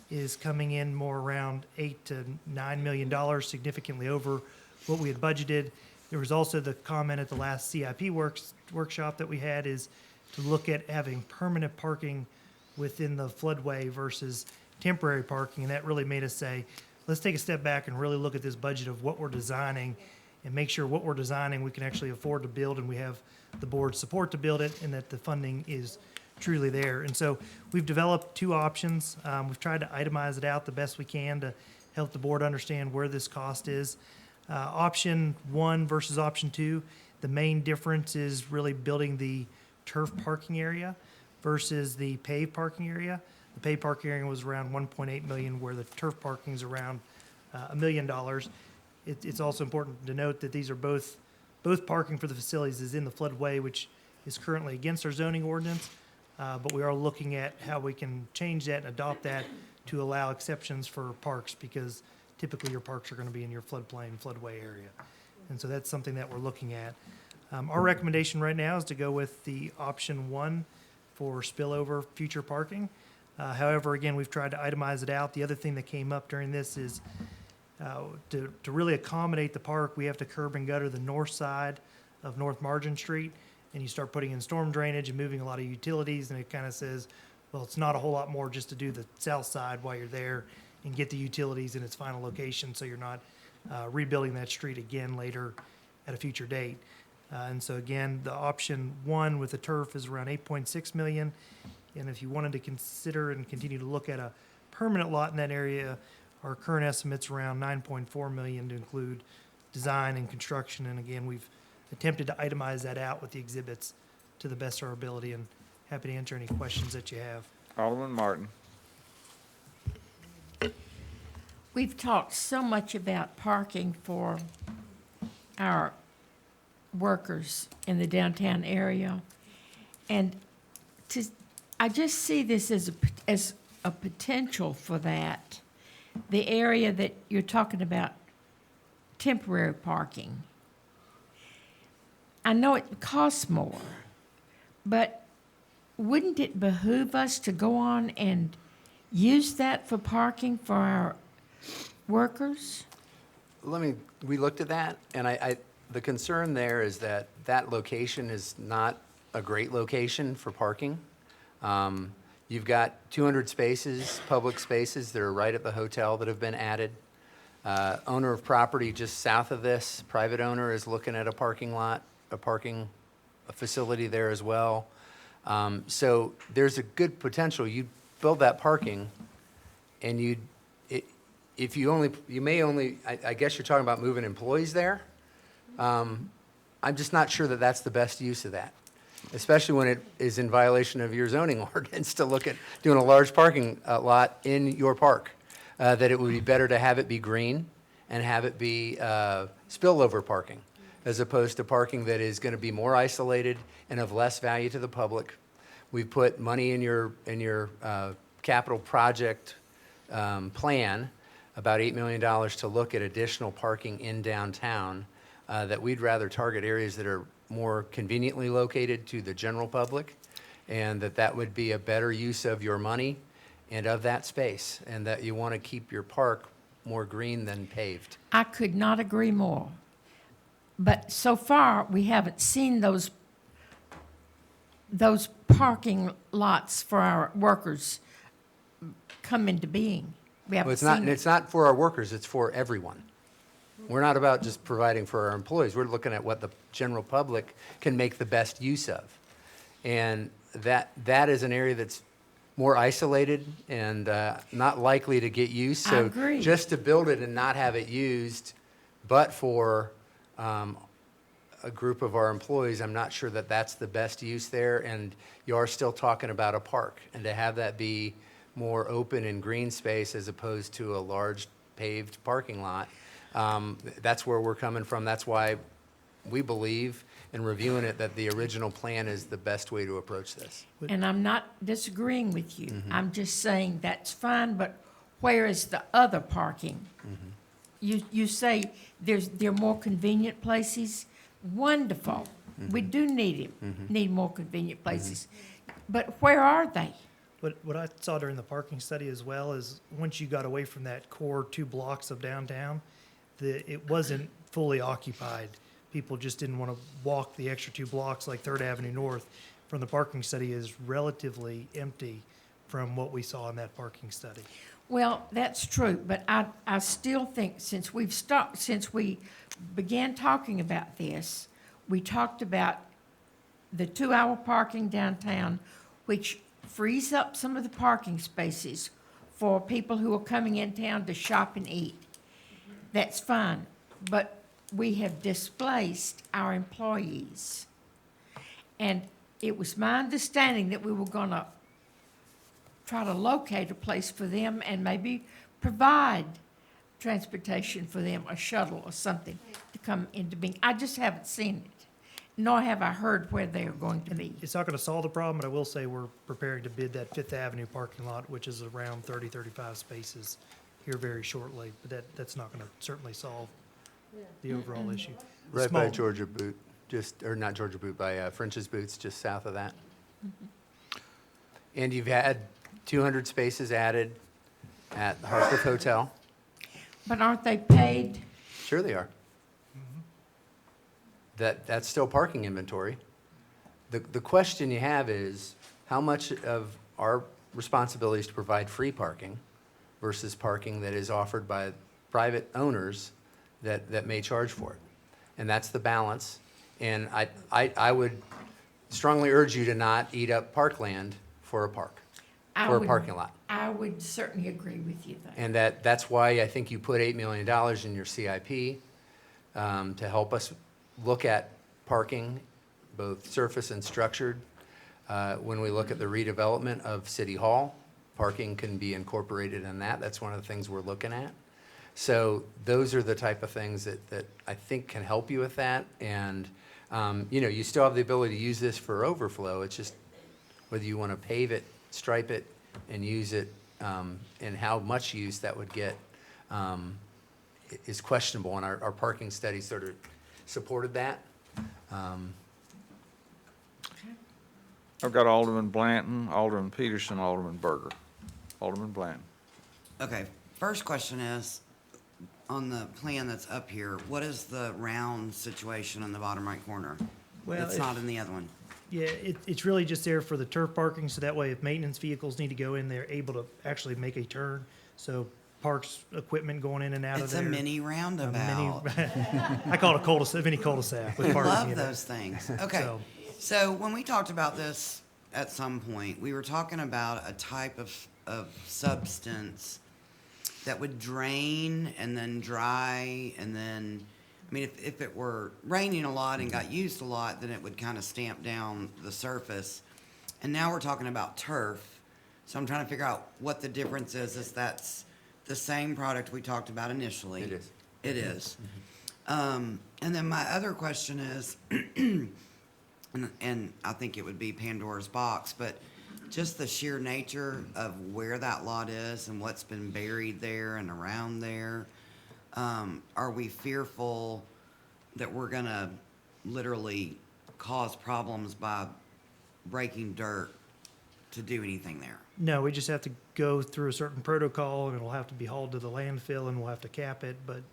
is coming in more around $8 to $9 million, significantly over what we had budgeted. There was also the comment at the last CIP workshop that we had is to look at having permanent parking within the floodway versus temporary parking, and that really made us say, let's take a step back and really look at this budget of what we're designing and make sure what we're designing we can actually afford to build, and we have the board's support to build it, and that the funding is truly there. And so we've developed two options. We've tried to itemize it out the best we can to help the board understand where this cost is. Option one versus option two, the main difference is really building the turf parking area versus the paved parking area. The paved parking area was around 1.8 million, where the turf parking is around $1 million. It's also important to note that these are both parking for the facilities is in the floodway, which is currently against our zoning ordinance. But we are looking at how we can change that and adopt that to allow exceptions for parks, because typically your parks are going to be in your floodplain, floodway area. And so that's something that we're looking at. Our recommendation right now is to go with the option one for spillover future parking. However, again, we've tried to itemize it out. The other thing that came up during this is to really accommodate the park, we have to curb and gutter the north side of North Margin Street, and you start putting in storm drainage and moving a lot of utilities, and it kind of says, well, it's not a whole lot more just to do the south side while you're there and get the utilities in its final location, so you're not rebuilding that street again later at a future date. And so again, the option one with the turf is around 8.6 million. And if you wanted to consider and continue to look at a permanent lot in that area, our current estimate's around 9.4 million to include design and construction. And again, we've attempted to itemize that out with the exhibits to the best of our ability, and happy to answer any questions that you have. Alderman Martin. We've talked so much about parking for our workers in the downtown area, and I just see this as a potential for that. The area that you're talking about, temporary parking. I know it costs more, but wouldn't it behoove us to go on and use that for parking for our workers? We looked at that, and the concern there is that location is not a great location for parking. You've got 200 spaces, public spaces that are right at the hotel that have been added. Owner of property just south of this, private owner, is looking at a parking lot, a facility there as well. So there's a good potential. You build that parking, and you may only, I guess you're talking about moving employees there. I'm just not sure that that's the best use of that, especially when it is in violation of your zoning ordinance to look at doing a large parking lot in your park. That it would be better to have it be green and have it be spillover parking, as opposed to parking that is going to be more isolated and of less value to the public. We've put money in your capital project plan, about $8 million, to look at additional parking in downtown, that we'd rather target areas that are more conveniently located to the general public, and that would be a better use of your money and of that space, and that you want to keep your park more green than paved. I could not agree more. But so far, we haven't seen those parking lots for our workers come into being. We Well, haven't it's not, seen it. it's not for our workers, it's for everyone. We're not about just providing for our employees, we're looking at what the general public can make the best use of. And that is an area that's more isolated and not likely to get used. I So agree. just to build it and not have it used, but for a group of our employees, I'm not sure that that's the best use there. And you are still talking about a park, and to have that be more open and green space as opposed to a large paved parking lot, that's where we're coming from. That's why we believe, in reviewing it, that the original plan is the best way to approach this. And I'm not disagreeing with you. Mm-hmm. I'm just saying that's fine, but where is the other parking? you say there are more convenient places. Wonderful. We do need more convenient places. But where are they? What I saw during the parking study as well is, once you got away from that core 2 blocks of downtown, it wasn't fully occupied. People just didn't want to walk the extra 2 blocks like Third Avenue North. From the parking study is relatively empty from what we saw in that parking study. Well, that's true, but I still think since we began talking about this, we talked about the 2-hour parking downtown, which frees up some of the parking spaces for people who are coming in town to shop and eat. That's fine, but we have displaced our employees. And it was my understanding that we were gonna try to locate a place for them and maybe provide transportation for them, a shuttle or something to come into being. I just haven't seen it, nor have I heard where they are going to be. It's not going to solve the problem, but I will say we're preparing to bid that Fifth Avenue parking lot, which is around 35 spaces here very shortly. But that's not going to certainly solve the overall issue. Right by Small- Georgia Boot, or not Georgia Boot, by French's Boots, just south of that. And you've had 200 spaces added at the Hartford Hotel. But aren't they paid? Sure they are. That's still parking inventory. The question you have is, how much of our responsibility is to provide free parking versus parking that is offered by private owners that may charge for it? And that's the balance. And I would strongly urge you to not eat up parkland for a park, for a parking lot. I would certainly agree with you there. And that's why I think you put $8 million in your CIP to help us look at parking, both surface and structured. When we look at the redevelopment of City Hall, parking can be incorporated in that. That's one of the things we're looking at. So those are the type of things that I think can help you with that. And, you still have the ability to use this for overflow. It's just whether you want to pave it, stripe it, and use it, and how much use that would get is questionable. And our parking study sort of supported that. I've got Alderman Blanton, Alderman Peterson, Alderman Berger. Alderman Blanton. Okay, first question is, on the plan that's up here, what is the round situation in the bottom right corner? Well, It's not in the other one. Yeah, it's really just there for the turf parking, so that way if maintenance vehicles need to go in, they're able to actually make a turn. So parks, equipment going in and out of It's a there. mini roundabout. I call it a cul-de-sac, mini cul-de-sac with parking Love in it. those things. Okay, So- so when we talked about this at some point, we were talking about a type of substance that would drain and then dry and then, I mean, if it were raining a lot and got used a lot, then it would kind of stamp down the surface. And now we're talking about turf. So I'm trying to figure out what the difference is, if that's the same product we talked about initially. It is. It is. And then my other question is, and I think it would be Pandora's box, but just the sheer nature of where that lot is and what's been buried there and around there, are we fearful that we're gonna literally cause problems by breaking dirt to do anything there? No, we just have to go through a certain protocol, and it'll have to be hauled to the landfill, and we'll have to cap it. But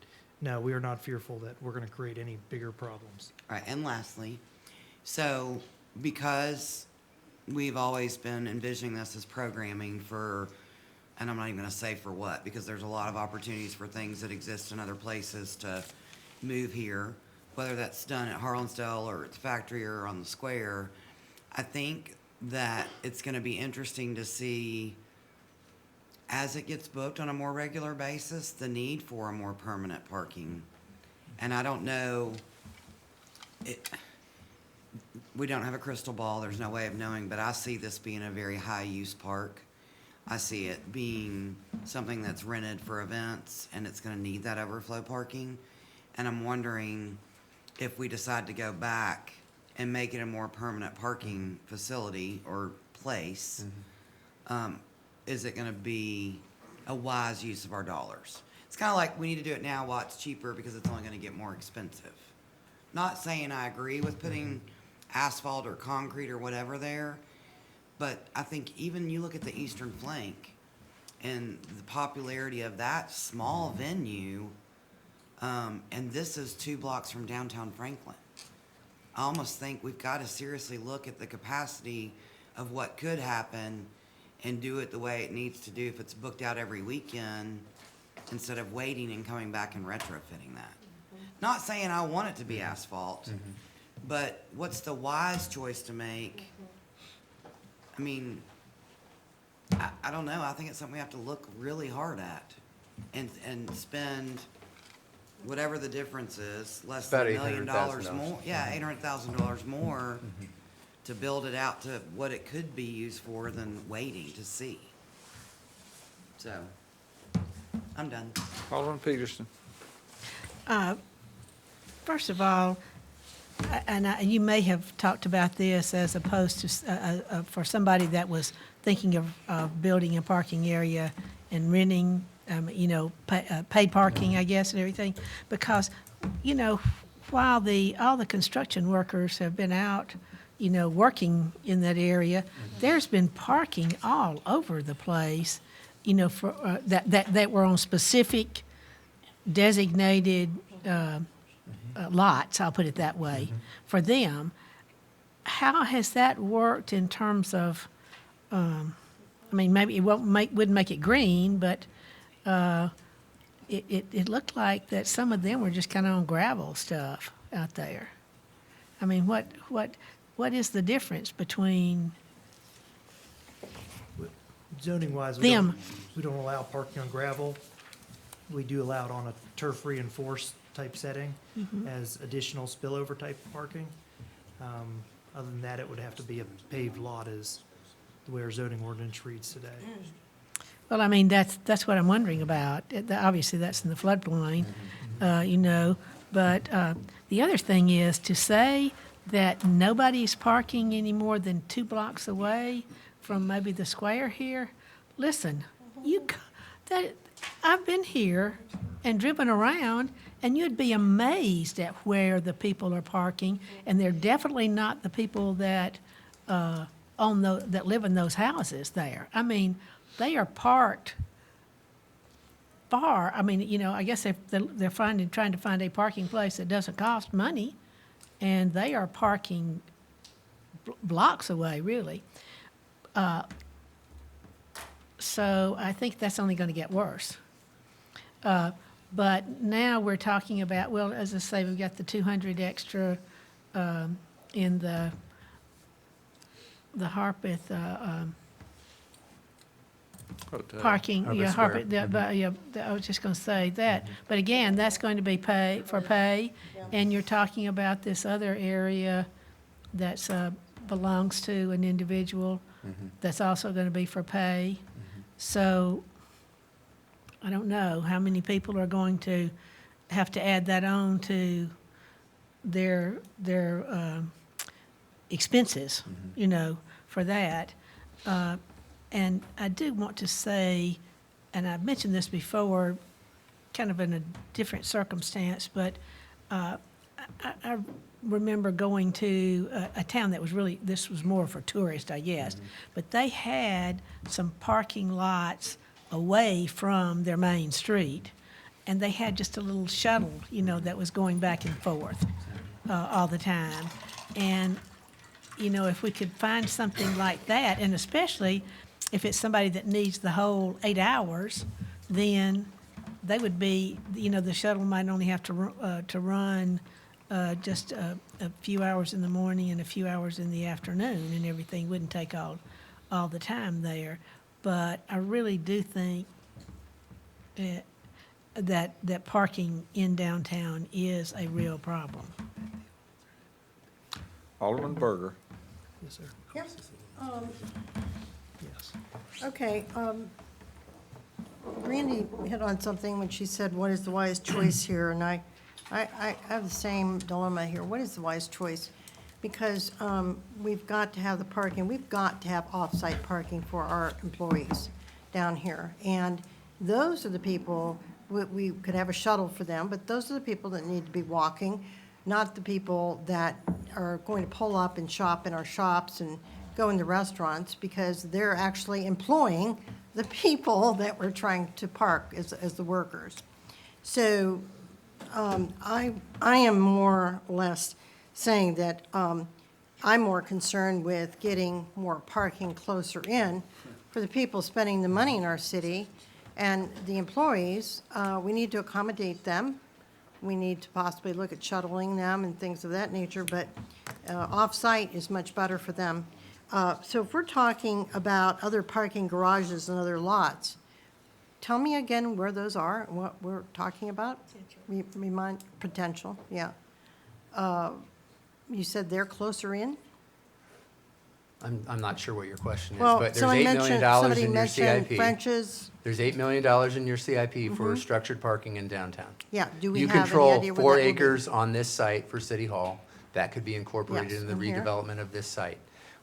no, we are not fearful that we're going to create any bigger problems. All right, and lastly, so because we've always been envisioning this as programming for, and I'm not even gonna say for what, because there's a lot of opportunities for things that exist in other places to move here, whether that's done at Harlansdale or at the factory or on the square. I think that it's gonna be interesting to see, as it gets booked on a more regular basis, the need for a more permanent parking. And I don't know, we don't have a crystal ball, there's no way of knowing, but I see this being a very high-use park. I see it being something that's rented for events, and it's gonna need that overflow parking. And I'm wondering if we decide to go back and make it a more permanent parking facility or place, is it gonna be a wise use of our dollars? It's it's kind of like we need to do it now while it's cheaper because it's only gonna get more expensive. Not saying I agree with putting asphalt or concrete or whatever there, but I think even you look at the eastern flank and the popularity of that small venue, and this is 2 blocks from downtown Franklin. I almost think we've got to seriously look at the capacity of what could happen and do it the way it needs to do if it's booked out every weekend instead of waiting and coming back and retrofitting that. Not saying I want it to be asphalt, but what's the wise choice to make? I mean, I don't know. I think it's something we have to look really hard at and spend whatever the difference is, less than About $1 million $800,000. more. Yeah, $800,000 more to build it out to what it could be used for than waiting to see. So, I'm done. Alderman Peterson. First of all, and you may have talked about this as opposed to, for somebody that was thinking of building a parking area and renting, paid parking, I guess, and everything, because, while all the construction workers have been out, working in that area, there's been parking all over the place, for, that were on specific designated, lots, I'll put it that way, for them. How has that worked in terms of, maybe it wouldn't make it green, but it looked like that some of them were just kind of on gravel stuff out there. I mean, what is the difference between Zoning wise, them? we don't allow parking on gravel. We do allow it on a turf reinforced type setting as additional spillover type parking. Other than that, it would have to be a paved lot as the way our zoning ordinance reads today. Well, that's what I'm wondering about. Obviously, that's in the floodplain, but the other thing is to say that nobody's parking any more than 2 blocks away from maybe the square here. Listen, I've been here and driven around, and you'd be amazed at where the people are parking, and they're definitely not the people that that live in those houses there. They are parked far. I guess they're trying to find a parking place that doesn't cost money, and they are parking blocks away, really. So I think that's only going to get worse. But now we're talking about, well, as I say, we've got the 200 extra in the Harpeth parking. Harpeth Yeah, Square. Harpeth, I was just going to say that. But again, that's going to be pay, and you're talking about this other area that's belongs to an individual that's also going to be for pay. So I don't know how many people are going to have to add that on to their expenses, for that. And I do want to say, and I've mentioned this before, kind of in a different circumstance, but I remember going to a town that was really, this was more for tourists, I guess, but they had some parking lots away from their main street, and they had just a little shuttle, that was going back and forth all the time. And, if we could find something like that, and especially if it's somebody that needs the whole 8 hours, then they would be, the shuttle might only have to run just a few hours in the morning and a few hours in the afternoon, and everything wouldn't take all the time there. But I really do think that parking in downtown is a real problem. Alderman Berger. Yes, sir. Yep. Yes. Okay, Randy hit on something when she said, what is the wise choice here? And I have the same dilemma here. What is the wise choice? Because we've got to have the parking, we've got to have off-site parking for our employees down here. And those are the people we could have a shuttle for them, but those are the people that need to be walking, not the people that are going to pull up and shop in our shops and go into restaurants, because they're actually employing the people that we're trying to park as the workers. So I am more or less saying that I'm more concerned with getting more parking closer in for the people spending the money in our city, and the employees, we need to accommodate them. We need to possibly look at shuttling them and things of that nature, but off-site is much better for them. So if we're talking about other parking garages and other lots, tell me again where those are and what we're talking about? Remind, potential, yeah. You said they're closer in? I'm not sure what your question is, Well, but there's someone $8 million mentioned, somebody in your mentioned CIP. French's, There's $8 million in your CIP for structured parking in downtown. yeah, do we You have any control idea where 4 that will be? acres on this site for City Hall. That could be incorporated Yes, in the in here. redevelopment of this site.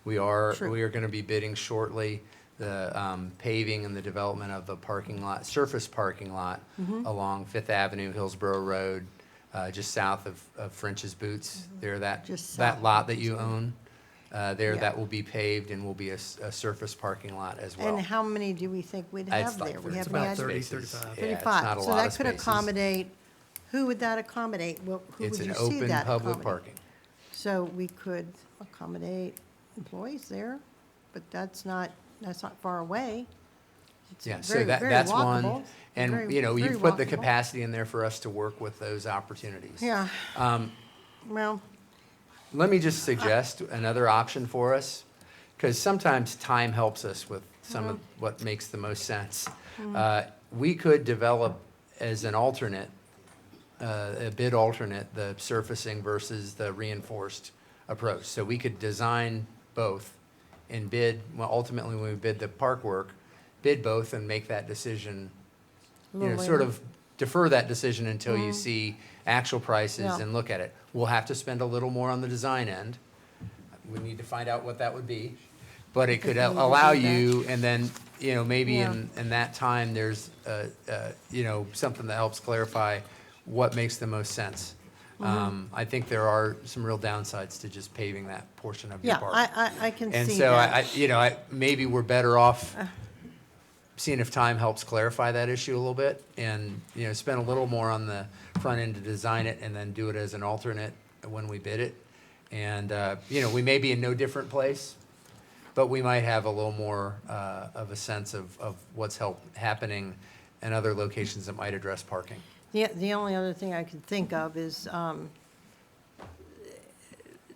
We are True. going to be bidding shortly the paving and the development of a parking lot, surface parking lot Mm-hmm. along Fifth Avenue, Hillsborough Road, just south of French's Boots. There, Mm-hmm. Just that south lot that you own, there, Yeah. that will be paved and will be a surface parking lot as well. And how many do we think we'd It's have like there? We it's have any about idea? 30, 35. Yeah, it's 35. not a So lot that of could spaces. accommodate, who would that accommodate? Who It's would an you see open that public accommodate? parking. So we could accommodate employees there, but that's not far away. It's Yeah, so very, that, very that's walkable. one. And, Very- you know, very you've put the walkable. capacity in there for us to work with those opportunities. Yeah, Um, well, Let me just suggest another option for us, because sometimes time helps us with some of what makes the most sense. We could develop as an alternate, a bid alternate, the surfacing versus the reinforced approach. So we could design both and bid, well, ultimately, when we bid the park work, bid both and make that decision, a you know, little sort later. of defer that decision until you see actual prices Yeah. and look at it. We'll have to spend a little more on the design end. We need to find out what that would be. But it could If we need to allow do that. you, and then, you know, maybe Yeah. in that time, there's, you know, something that helps clarify what makes the most sense. Mm-hmm. I think there are some real downsides to just paving that portion of your yeah, park. I can see that. And so you know, maybe we're better off seeing if time helps clarify that issue a little bit and, you know, spend a little more on the front end to design it and then do it as an alternate when we bid it. And, you know, we may be in no different place, but we might have a little more of a sense of what's happening in other locations that might address parking. The only other thing I could think of is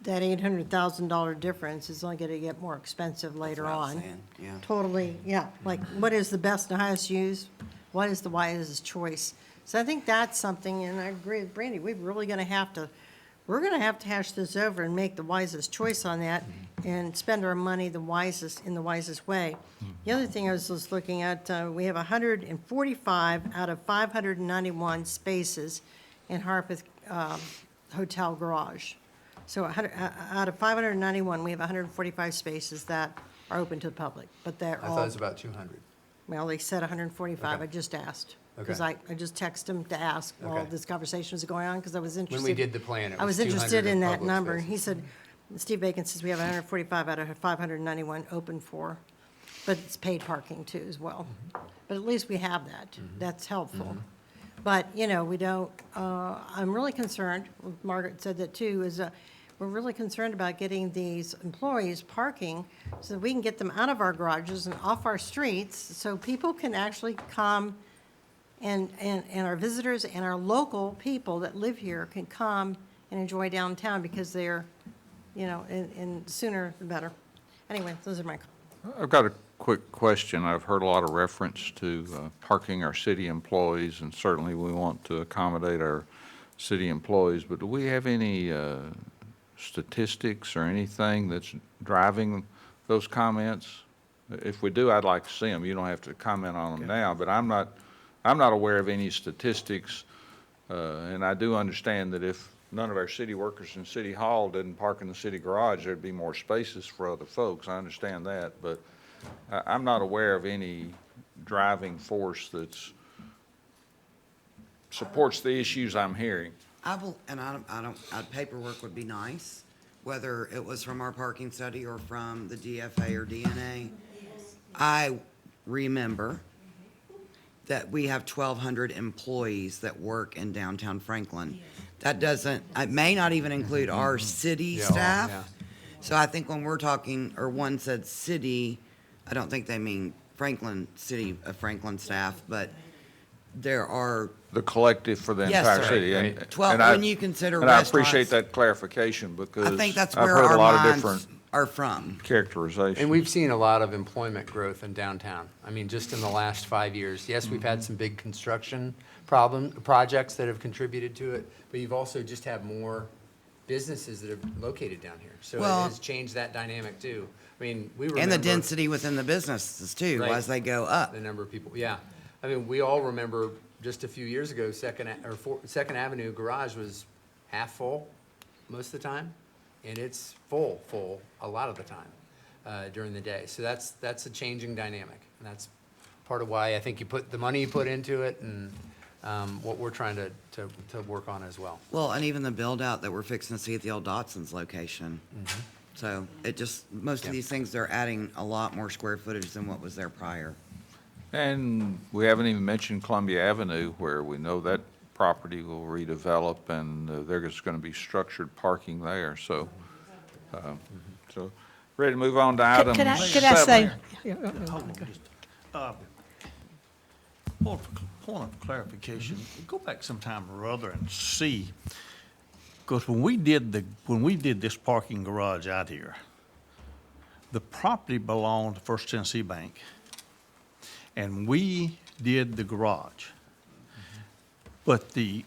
that $800,000 difference is only going to get more expensive later what I was on. saying, yeah. Totally, yeah, like what is the best and highest use? What is the wisest choice? So I think that's something, and I agree with Brandy, we're going to have to hash this over and make the wisest choice on that and spend our money in the wisest way. The other thing I was just looking at, we have 145 out of 591 spaces in Harpeth Hotel Garage. So out of 591, we have 145 spaces that are open to the public, but they're I all. thought it was about 200. Well, they said 145, Okay. I just asked. Because Okay. I just texted them to ask while Okay. this conversation was going on, because I was interested. When we did the plan, it I was was 200 interested in of that public number. And he spaces. said, Steve Bacon says we have 145 out of 591 open for, but it's paid parking too as well. Mm-hmm. But at least we have that. That's helpful. But, you know, we don't, I'm really concerned, Margaret said that too, is we're really concerned about getting these employees parking so that we can get them out of our garages and off our streets so people can actually come and our visitors and our local people that live here can come and enjoy downtown because they're, you know, and sooner the better. Anyway, those are my comments. I've got a quick question. I've heard a lot of reference to parking our city employees, and certainly we want to accommodate our city employees, but do we have any statistics or anything that's driving those comments? If we do, I'd like to see them. You don't have to comment on them now, but I'm not aware of any statistics. And I do understand that if none of our city workers in City Hall didn't park in the city garage, there'd be more spaces for other folks. I understand that, but I'm not aware of any driving force that's supports the issues I'm hearing. Paperwork would be nice, whether it was from our parking study or from the DFA or DNA. I remember that we have 1,200 employees that work in downtown Franklin. That doesn't, it may not even include our city Yeah, staff. yeah. So I think when we're talking, or one said city, I don't think they mean Franklin, city of Franklin staff, but there are, The collective for the Yes, entire sir. city. Right. And- 12 and I- when you consider And I appreciate restaurants. that clarification because I think that's I've where heard a our lot of minds different are from. characterizations. And we've seen a lot of employment growth in downtown. I mean, just in the last 5 years. Yes, we've had some big construction projects that have contributed to it, but you've also just had more businesses that are located down here. So it Well- has changed that dynamic too. I mean, we remember. And the density within the businesses too, Right. as they go up. The number of people, yeah. I mean, we all remember just a few years ago, Second Avenue Garage was half full most of the time, and it's full a lot of the time during the day. So that's a changing dynamic, and that's part of why I think you put the money you put into it and what we're trying to work on as well. Well, and even the build out that we're fixing to see at the old Dotson's location. So it just, most Yeah. of these things, they're adding a lot more square footage than what was there prior. And we haven't even mentioned Columbia Avenue, where we know that property will redevelop, and there's going to be structured parking there, so, ready to move on to item Could I seven. say? Hold on, just, point of clarification, go back sometime or other and see, because when we did this parking garage out here, the property belonged to First Tennessee Bank, and we did the garage. But the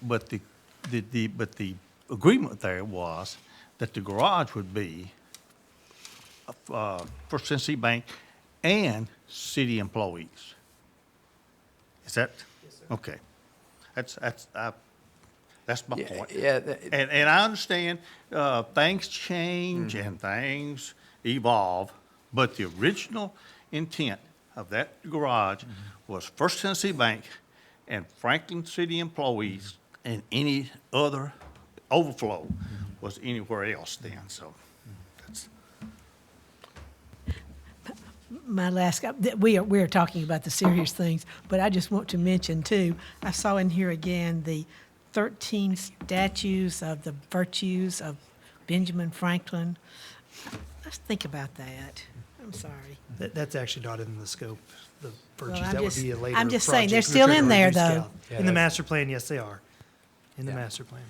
agreement there was that the garage would be First Tennessee Bank and city employees. Is that? Yes, sir. Okay. That's my point. Yeah, And I understand, things change and things evolve, but the original intent of that garage was First Tennessee Bank and Franklin City employees, and any other overflow was anywhere else then, so that's. My last, we are talking about the serious things, but I just want to mention too, I saw in here again the 13 statues of the virtues of Benjamin Franklin. Let's think about that. I'm sorry. That's actually not in the scope, the virtues. I'm That would just- be a later I'm just saying, they're project. We're still trying in to there, reduce though. scale. In the master plan, yes, they are. In the master plan.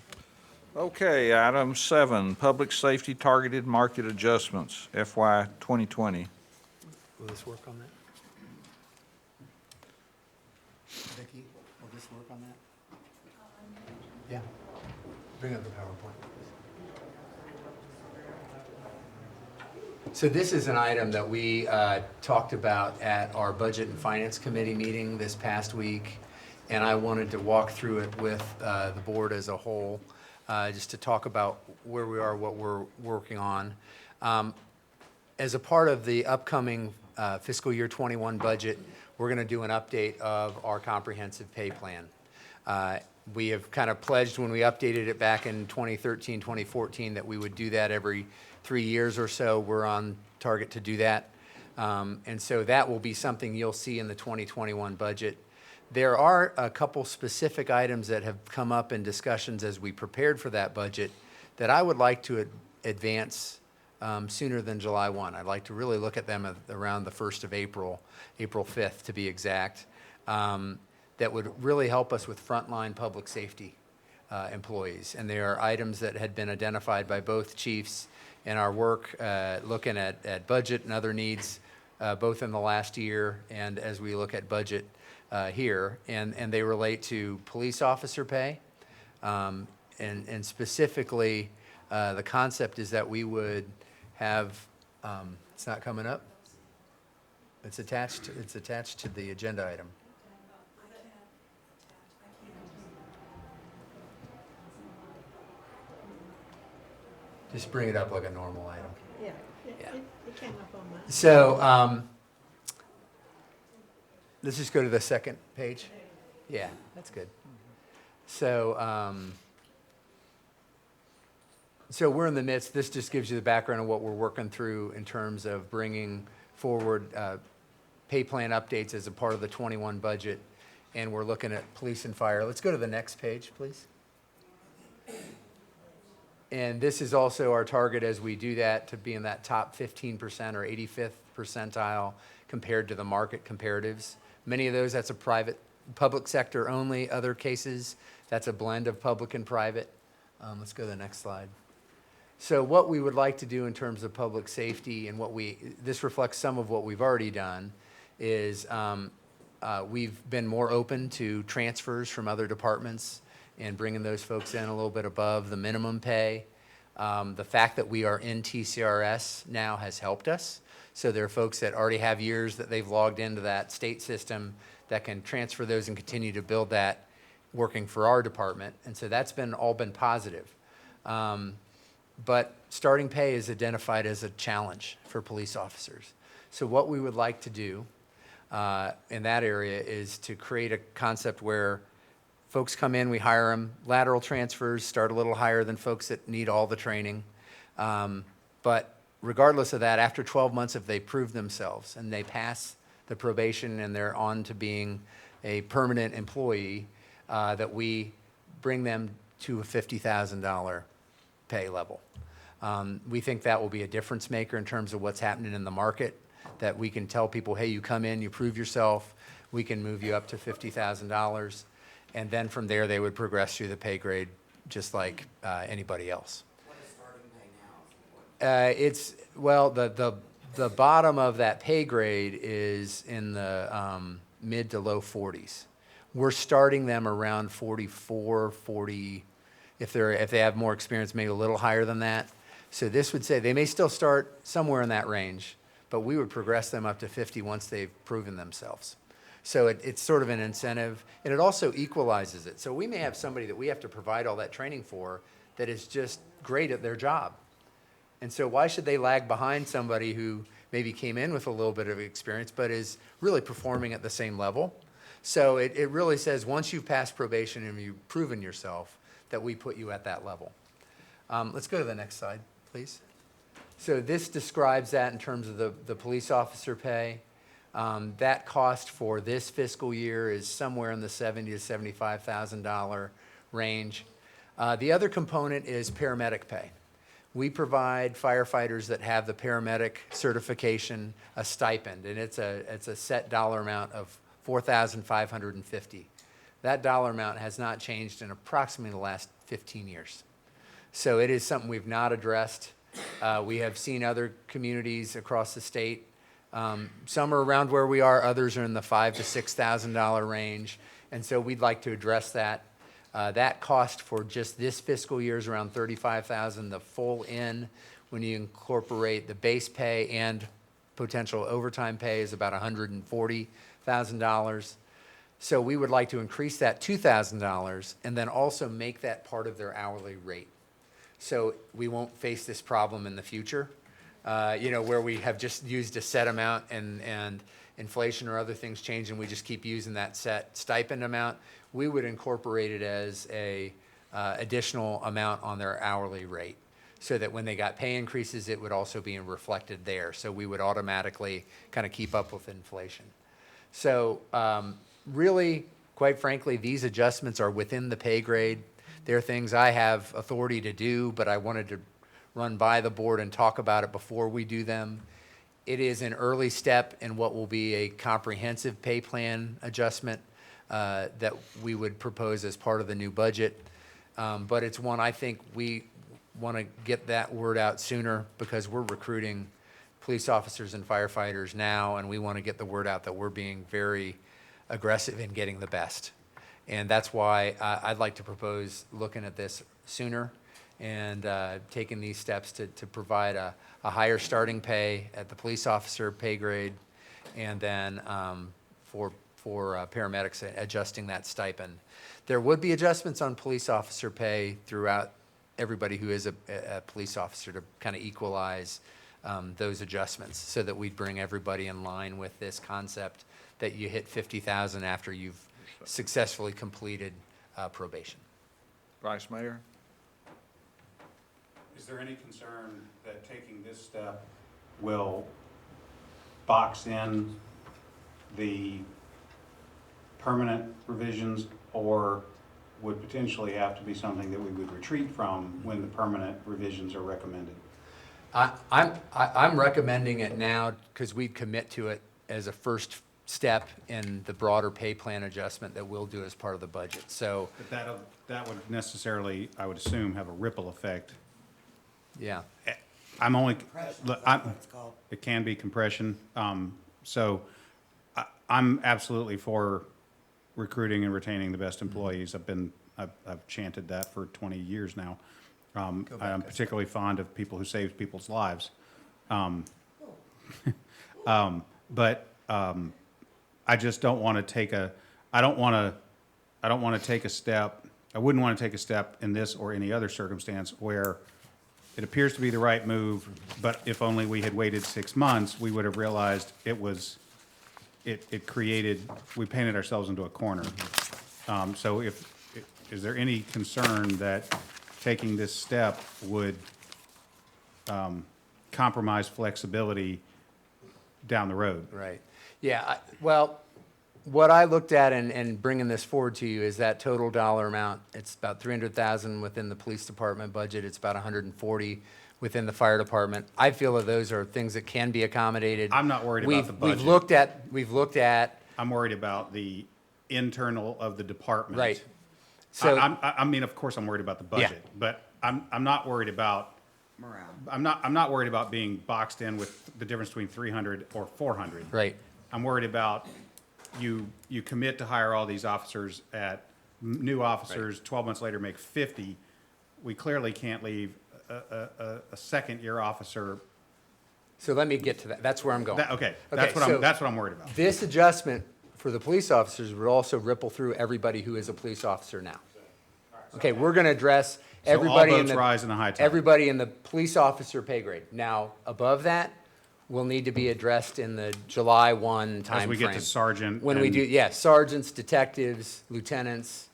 Okay, item 7, public safety targeted market adjustments, FY 2020. Will this work on that? Vicki, will this work on that? Yeah. Bring up the PowerPoint. So this is an item that we talked about at our Budget and Finance Committee meeting this past week, and I wanted to walk through it with the board as a whole, just to talk about where we are, what we're working on. As a part of the upcoming fiscal year 21 budget, we're going to do an update of our comprehensive pay plan. We have kind of pledged when we updated it back in 2013, 2014, that we would do that every 3 years or so. We're on target to do that. And so that will be something you'll see in the 2021 budget. There are a couple specific items that have come up in discussions as we prepared for that budget that I would like to advance sooner than July 1. I'd like to really look at them around the 1st of April, April 5th to be exact, that would really help us with frontline public safety employees. And they are items that had been identified by both chiefs in our work, looking at budget and other needs, both in the last year and as we look at budget here. And they relate to police officer pay. And specifically, the concept is that we would have, it's not coming up? It's attached to the agenda item. Just bring it up like a normal item. Yeah, Yeah. it came up on my. So, let's just go to the second page. Yeah, that's good. So we're in the midst, this just gives you the background of what we're working through in terms of bringing forward pay plan updates as a part of the 21 budget, and we're looking at police and fire. Let's go to the next page, please. And this is also our target as we do that, to be in that top 15% or 85th percentile compared to the market comparatives. Many of those, that's a public sector only. Other cases, that's a blend of public and private. Let's go to the next slide. So what we would like to do in terms of public safety, and this reflects some of what we've already done, is we've been more open to transfers from other departments and bringing those folks in a little bit above the minimum pay. The fact that we are in TCRS now has helped us. So there are folks that already have years that they've logged into that state system that can transfer those and continue to build that working for our department. And so that's all been positive. But starting pay is identified as a challenge for police officers. So what we would like to do in that area is to create a concept where folks come in, we hire them, lateral transfers start a little higher than folks that need all the training. But regardless of that, after 12 months, if they prove themselves and they pass the probation and they're on to being a permanent employee, that we bring them to a $50,000 pay level. We think that will be a difference maker in terms of what's happening in the market, that we can tell people, hey, you come in, you prove yourself, we can move you up to $50,000. And then from there, they would progress through the pay grade just like anybody else. What is starting pay now? The bottom of that pay grade is in the mid to low 40s. We're starting them around 44, 40. If they have more experience, maybe a little higher than that. So this would say they may still start somewhere in that range, but we would progress them up to 50 once they've proven themselves. So it's sort of an incentive, and it also equalizes it. So we may have somebody that we have to provide all that training for that is just great at their job. And so why should they lag behind somebody who maybe came in with a little bit of experience but is really performing at the same level? So it really says once you've passed probation and you've proven yourself, that we put you at that level. Let's go to the next slide, please. So this describes that in terms of the police officer pay. That cost for this fiscal year is somewhere in the $70,000 to $75,000 range. The other component is paramedic pay. We provide firefighters that have the paramedic certification a stipend, and it's a set dollar amount of $4,550. That dollar amount has not changed in approximately the last 15 years. So it is something we've not addressed. We have seen other communities across the state. Some are around where we are, others are in the $5,000 to $6,000 range. And so we'd like to address that. That cost for just this fiscal year is around $35,000. The full in, when you incorporate the base pay and potential overtime pay, is about $140,000. So we would like to increase that $2,000 and then also make that part of their hourly rate. So we won't face this problem in the future, where we have just used a set amount and inflation or other things change and we just keep using that set stipend amount. We would incorporate it as a additional amount on their hourly rate so that when they got pay increases, it would also be reflected there. So we would automatically kind of keep up with inflation. So really, quite frankly, these adjustments are within the pay grade. They're things I have authority to do, but I wanted to run by the board and talk about it before we do them. It is an early step in what will be a comprehensive pay plan adjustment that we would propose as part of the new budget. But it's one I think we want to get that word out sooner because we're recruiting police officers and firefighters now, and we want to get the word out that we're being very aggressive in getting the best. And that's why I'd like to propose looking at this sooner and taking these steps to provide a higher starting pay at the police officer pay grade, and then for paramedics, adjusting that stipend. There would be adjustments on police officer pay throughout everybody who is a police officer to kind of equalize those adjustments so that we'd bring everybody in line with this concept that you hit 50,000 after you've successfully completed probation. Vice Mayor? Is there any concern that taking this step will box in the permanent revisions, or would potentially have to be something that we would retreat from when the permanent revisions are recommended? I'm recommending it now because we commit to it as a first step in the broader pay plan adjustment that we'll do as part of the budget. So, But that would necessarily, I would assume, have a ripple effect. yeah. I'm only, Compression, look, that's what it's called. it can be compression. So I'm absolutely for recruiting and retaining the best employees. I've chanted that for 20 years now. I'm particularly fond of people who save people's lives. But I just don't want to take a, I don't want to take a step, I wouldn't want to take a step in this or any other circumstance where it appears to be the right move, but if only we had waited 6 months, we would have realized it created, we painted ourselves into a corner. So is there any concern that taking this step would compromise flexibility down the road? Right. Yeah, well, what I looked at and bringing this forward to you is that total dollar amount. It's about 300,000 within the police department budget. It's about 140 within the fire department. I feel that those are things that can be accommodated. I'm not worried about the budget. We've looked at, I'm worried about the internal of the department. right. So, I mean, of course, I'm worried about the budget, but I'm not worried about, Morale. I'm not worried about being boxed in with the difference between 300 or 400. right. I'm worried about you commit to hire all these officers new officers, 12 months later make 50. We clearly can't leave a second-year officer. So let me get to that. That's where I'm going. Okay, Okay, so that's what I'm worried about. This adjustment for the police officers would also ripple through everybody who is a police officer now. Okay, we're going to address So all everybody in boats the, rise in the high tide. everybody in the police officer pay grade. Now, above that, will need to be addressed in the July 1 timeframe. As we get to sergeant. When we and- do, yeah, sergeants, detectives, lieutenants,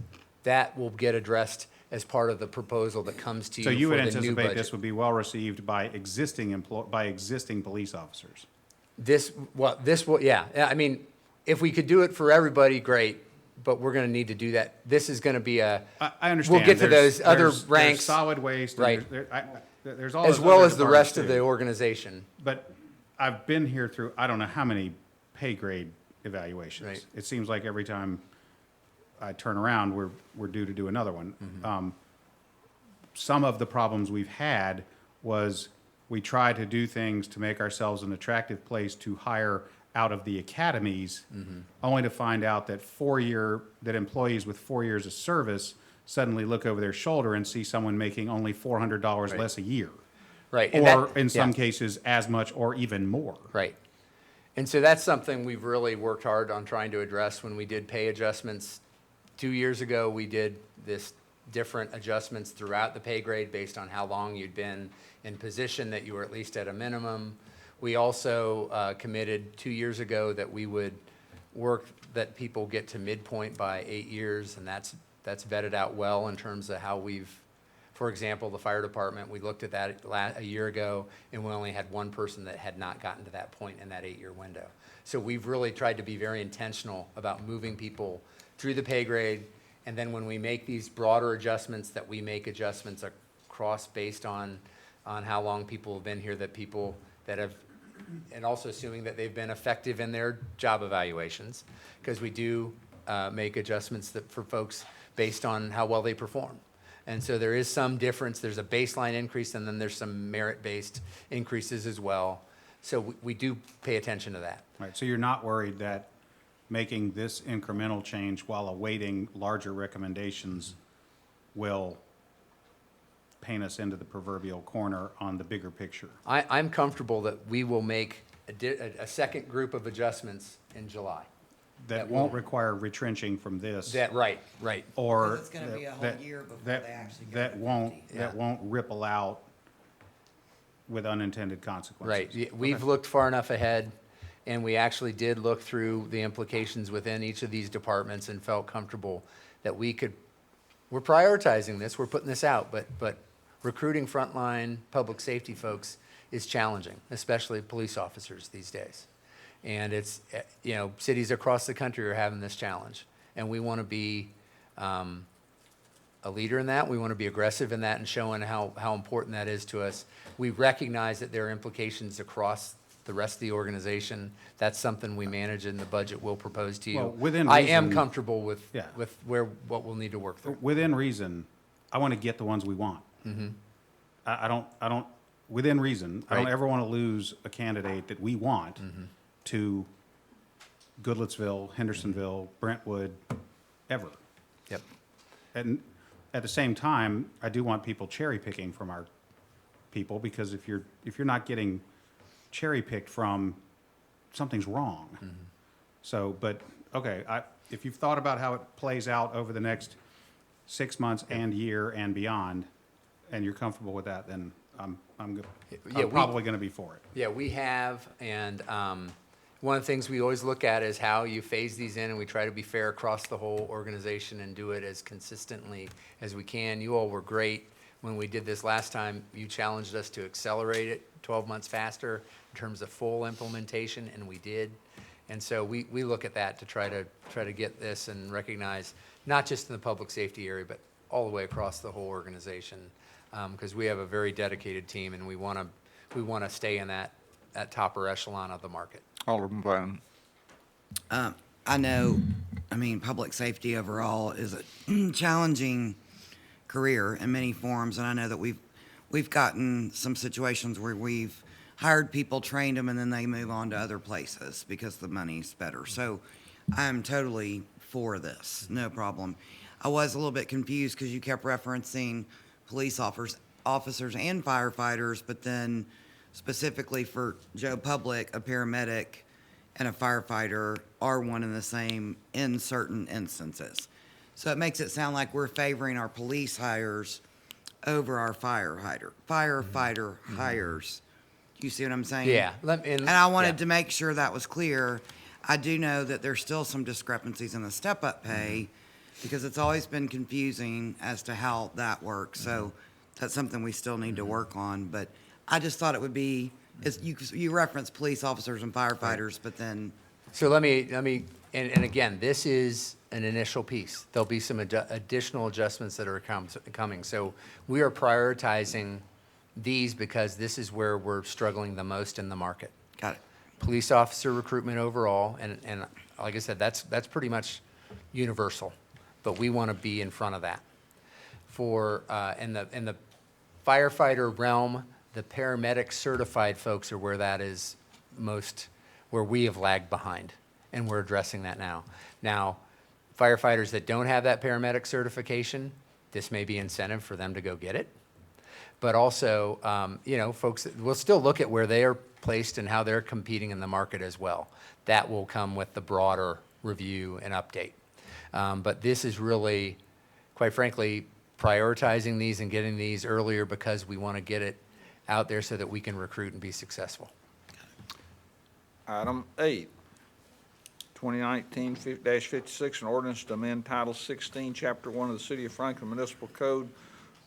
that will get addressed as part of the proposal that comes to you So you would for the new anticipate budget. this would be well-received by existing police officers? This will, yeah. I mean, if we could do it for everybody, great, but we're gonna need to do that. This is gonna be a, I understand. We'll get to There's- those other there's ranks. solid waste. and Right. There's all as those well other as the rest of departments the too. organization. But I've been here through, I don't know how many pay grade evaluations. Right. It seems like every time I turn around, we're due to do another one. Mm-hmm. Some of the problems we've had was we try to do things to make ourselves an attractive place to hire out of the academies, Mm-hmm. only to find out that that employees with 4 years of service suddenly look over their shoulder and see someone making only $400 Right. less a year. Right. and Or that- in some yeah. cases, as much or even more. Right. And so that's something we've really worked hard on trying to address. When we did pay adjustments 2 years ago, we did this different adjustments throughout the pay grade based on how long you'd been in position, that you were at least at a minimum. We also committed 2 years ago that we would work that people get to midpoint by 8 years, and that's vetted out well in terms of how we've, for example, the fire department, we looked at that a year ago, and we only had one person that had not gotten to that point in that 8-year window. So we've really tried to be very intentional about moving people through the pay grade, and then when we make these broader adjustments, that we make adjustments across based on how long people have been here, that people that have, and also assuming that they've been effective in their job evaluations, because we do make adjustments that for folks based on how well they perform. And so there is some difference. There's a baseline increase, and then there's some merit-based increases as well. So we do pay attention to that. Right, so you're not worried that making this incremental change while awaiting larger recommendations will paint us into the proverbial corner on the bigger picture? I'm comfortable that we will make a second group of adjustments in July. That won't require retrenching from this? Right. Or? Because it's gonna be a whole that- year before that- they actually go That to won't, 50. that won't ripple out with unintended consequences? Right. We've looked far enough ahead, and we actually did look through the implications within each of these departments and felt comfortable that we could we're prioritizing this, we're putting this out, but recruiting frontline public safety folks is challenging, especially police officers these days. And it's, cities across the country are having this challenge. And we want to be a leader in that. We want to be aggressive in that and showing how important that is to us. We recognize that there are implications across the rest of the organization. That's something we manage in the budget we'll propose to you. Well, within I am reason- comfortable with Yeah. what we'll need to work through. Within reason, I want to get the ones we want. I don't, within reason, I don't Right. ever want to lose a candidate that we want to Goodlettsville, Hendersonville, Brentwood, ever. Yep. And at the same time, I do want people cherry picking from our people, because if you're not getting cherry picked from, something's wrong. So, but, okay, if you've thought about how it plays out over the next 6 months and year and beyond, and you're comfortable with that, then I'm good. Yeah, I'm probably gonna be for it. Yeah, we have, and one of the things we always look at is how you phase these in, and we try to be fair across the whole organization and do it as consistently as we can. You all were great when we did this last time. You challenged us to accelerate it 12 months faster in terms of full implementation, and we did. And so we look at that to try to get this and recognize, not just in the public safety area, but all the way across the whole organization. Because we have a very dedicated team, and we want to stay in that topper echelon of the market. Alderman Bynum. I know, public safety overall is a challenging career in many forms, and I know that we've gotten some situations where we've hired people, trained them, and then they move on to other places because the money's better. So I'm totally for this, no problem. I was a little bit confused because you kept referencing police officers and firefighters, but then specifically for Joe Public, a paramedic and a firefighter are one and the same in certain instances. So it makes it sound like we're favoring our police hires over our firefighter hires. You see what I'm saying? Yeah. And I wanted to make sure that was clear. I do know that there's still some discrepancies in the step-up pay because it's always been confusing as to how that works. So that's something we still need to work on. But I just thought it would be, you reference police officers and firefighters, but then. So let me, and again, this is an initial piece. There'll be some additional adjustments that are coming. So we are prioritizing these because this is where we're struggling the most in the market. Got it. Police officer recruitment overall, and like I said, that's pretty much universal, but we want to be in front of that. For, in the firefighter realm, the paramedic certified folks are where that is most, where we have lagged behind, and we're addressing that now. Now, firefighters that don't have that paramedic certification, this may be incentive for them to go get it. But also, folks, we'll still look at where they are placed and how they're competing in the market as well. That will come with the broader review and update. But this is really, quite frankly, prioritizing these and getting these earlier because we want to get it out there so that we can recruit and be successful. Item 8, 2019-56, an ordinance to amend Title 16, Chapter 1 of the City of Franklin Municipal Code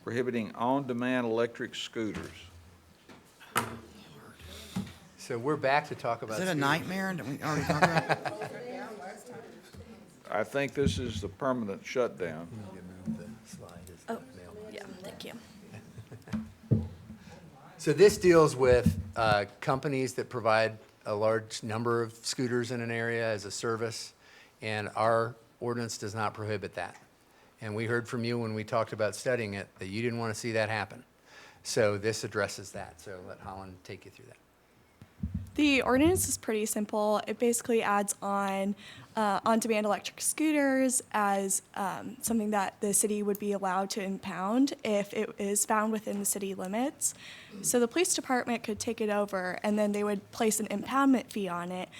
prohibiting on-demand electric scooters. So we're back to talk about. Is it a nightmare? Did we already talk about it? I think this is the permanent shutdown. Oh, yeah, thank you. So this deals with companies that provide a large number of scooters in an area as a service, and our ordinance does not prohibit that. And we heard from you when we talked about studying it that you didn't want to see that happen. So this addresses that. So let Holland take you through that. The ordinance is pretty simple. It basically adds on on-demand electric scooters as something that the city would be allowed to impound if it is found within the city limits. So the police department could take it over, and then they would place an impoundment fee on it,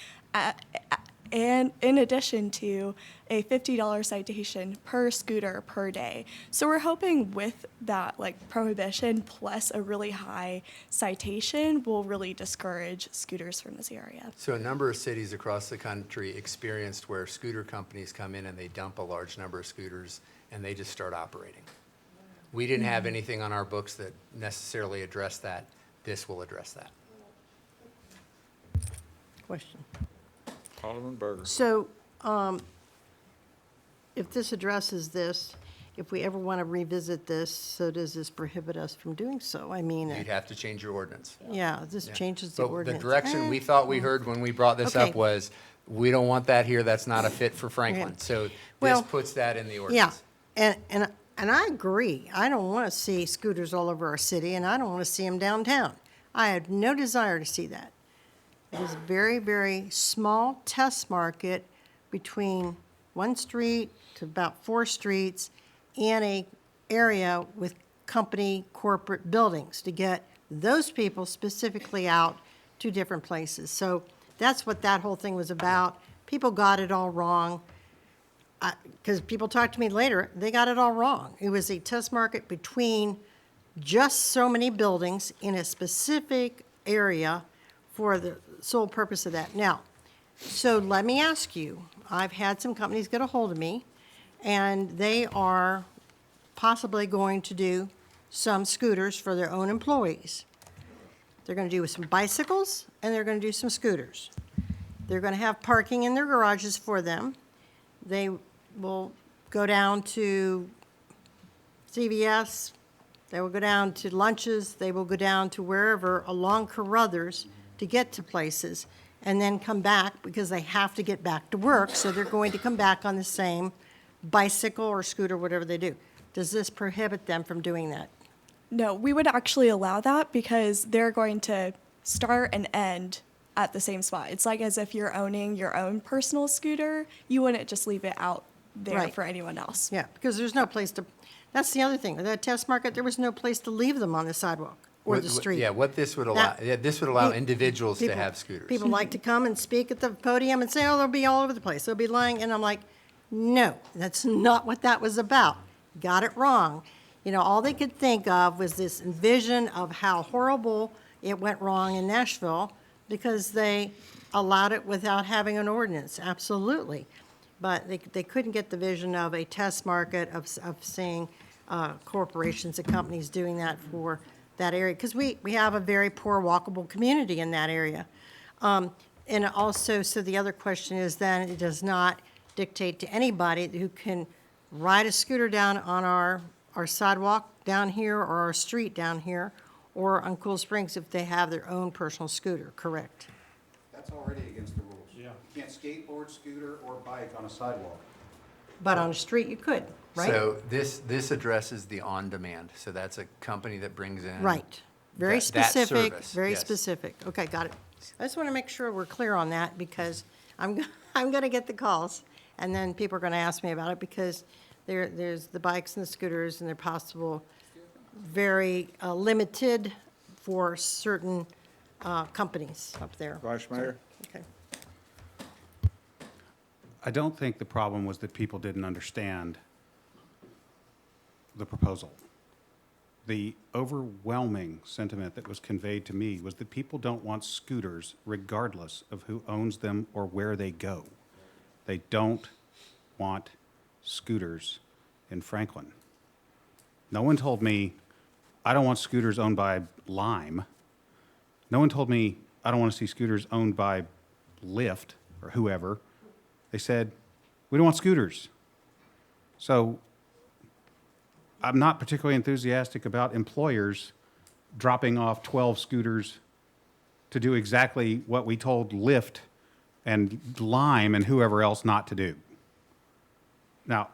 and in addition to a $50 citation per scooter per day. So we're hoping with that prohibition plus a really high citation will really discourage scooters from this area. So a number of cities across the country experienced where scooter companies come in and they dump a large number of scooters and they just start operating. We didn't have anything on our books that necessarily addressed that. This will address that. Question. Alderman Berger. So, if this addresses this, if we ever want to revisit this, so does this prohibit us from doing so? I mean, You'd have to change your ordinance. yeah, this Yeah. changes the But ordinance. the direction we thought we heard when we brought this Okay. up was, we don't want that here, that's not a fit for Franklin. So this Well, puts that in the Yeah, ordinance. and I agree. I don't want to see scooters all over our city, and I don't want to see them downtown. I have no desire to see that. It is a very, very small test market between one street to about 4 streets in a area with company corporate buildings to get those people specifically out to different places. So that's what that whole thing was about. People got it all wrong. Because people talked to me later, they got it all wrong. It was a test market between just so many buildings in a specific area for the sole purpose of that. Now, so let me ask you, I've had some companies get a hold of me, and they are possibly going to do some scooters for their own employees. They're going to do some bicycles, and they're going to do some scooters. They're going to have parking in their garages for them. They will go down to CVS, they will go down to lunches, they will go down to wherever along Carruthers to get to places, and then come back because they have to get back to work, so they're going to come back on the same bicycle or scooter, whatever they do. Does this prohibit them from doing that? No, we would actually allow that because they're going to start and end at the same spot. It's like as if you're owning your own personal scooter. You wouldn't just leave it out there Right. for anyone else. Yeah, because there's no place to, that's the other thing. With that test market, there was no place to leave them on the sidewalk or the street. Yeah, what this would allow, That- yeah, this would allow Pe- individuals to people- have scooters. People like to come and speak at the podium and say, oh, they'll be all over the place, they'll be lying, and I'm like, no, that's not what that was about. Got it wrong. You know, all they could think of was this vision of how horrible it went wrong in Nashville because they allowed it without having an ordinance, absolutely. But they couldn't get the vision of a test market of seeing corporations and companies doing that for that area, because we have a very poor walkable community in that area. And also, so the other question is then, it does not dictate to anybody who can ride a scooter down on our sidewalk down here or our street down here or on Cool Springs if they have their own personal scooter, correct? That's already against the rules. Yeah. You can't skateboard, scooter, or bike on a sidewalk. But on a street, you could, right? So this addresses the on-demand, so that's a company that brings in. Right. Very that specific, service, very yes. specific. Okay, got it. I just want to make sure we're clear on that because I'm going to get the calls and then people are going to ask me about it because there's the bikes and the scooters and they're possible very limited for certain companies up there. Vice Mayor? Okay. I don't think the problem was that people didn't understand the proposal. The overwhelming sentiment that was conveyed to me was that people don't want scooters regardless of who owns them or where they go. They don't want scooters in Franklin. No one told me, I don't want scooters owned by Lime. No one told me, I don't want to see scooters owned by Lyft or whoever. They said, we don't want scooters. So I'm not particularly enthusiastic about employers dropping off 12 scooters to do exactly what we told Lyft and Lime and whoever else not to do. Now,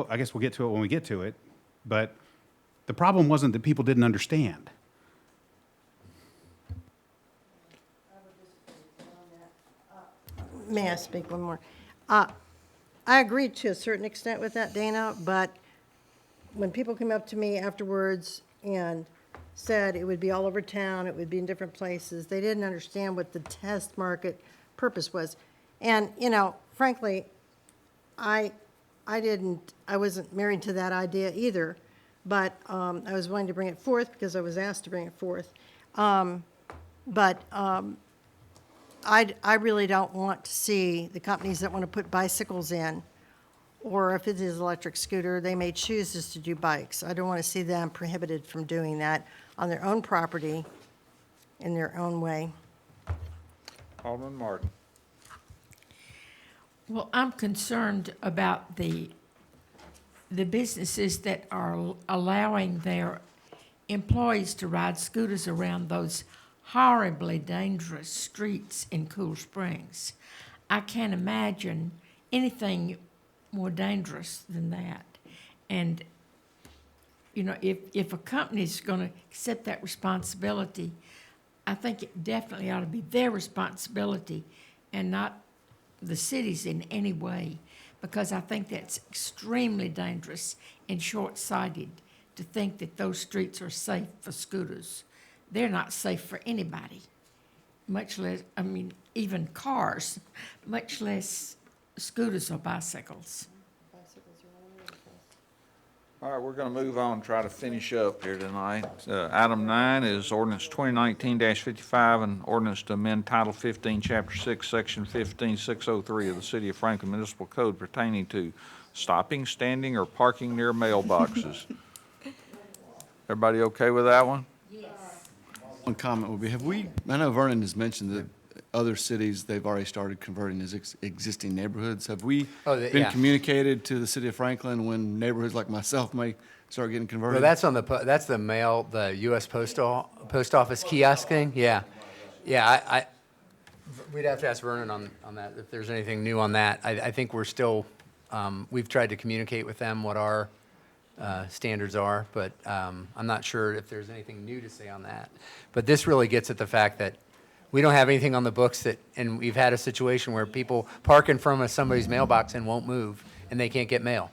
I guess we'll get to it when we get to it, but the problem wasn't that people didn't understand. May I speak one more? I agree to a certain extent with that, Dana, but when people came up to me afterwards and said it would be all over town, it would be in different places, they didn't understand what the test market purpose was. And, you know, frankly, I wasn't married to that idea either, but I was willing to bring it forth because I was asked to bring it forth. I really don't want to see the companies that want to put bicycles in or if it is electric scooter, they may choose just to do bikes. I don't want to see them prohibited from doing that on their own property, in their own way. Alderman Martin. Well, I'm concerned about the businesses that are allowing their employees to ride scooters around those horribly dangerous streets in Cool Springs. I can't imagine anything more dangerous than that. And, you know, if a company's gonna accept that responsibility, I think it definitely ought to be their responsibility and not the city's in any way, because I think that's extremely dangerous and short-sighted to think that those streets are safe for scooters. They're not safe for anybody, much less, I mean, even cars, much less scooters or bicycles. All right, we're going to move on and try to finish up here tonight. Item 9 is ordinance 2019-55, and ordinance to amend Title 15, Chapter 6, Section 15603 of the City of Franklin Municipal Code pertaining to stopping, standing, or parking near mailboxes. Everybody okay with that one? One comment would be, I know Vernon has mentioned that other cities, they've already started converting as existing neighborhoods. Have we been yeah. communicated to the city of Franklin when neighborhoods like myself may start getting converted? No, that's on that's the mail, the U.S. Post Office kiosk thing. Yeah, yeah. We'd have to ask Vernon on that if there's anything new on that. I think we're still we've tried to communicate with them what our standards are, but I'm not sure if there's anything new to say on that. But this really gets at the fact that we don't have anything on the books and we've had a situation where people park in front of somebody's mailbox and won't move, and they can't get mail.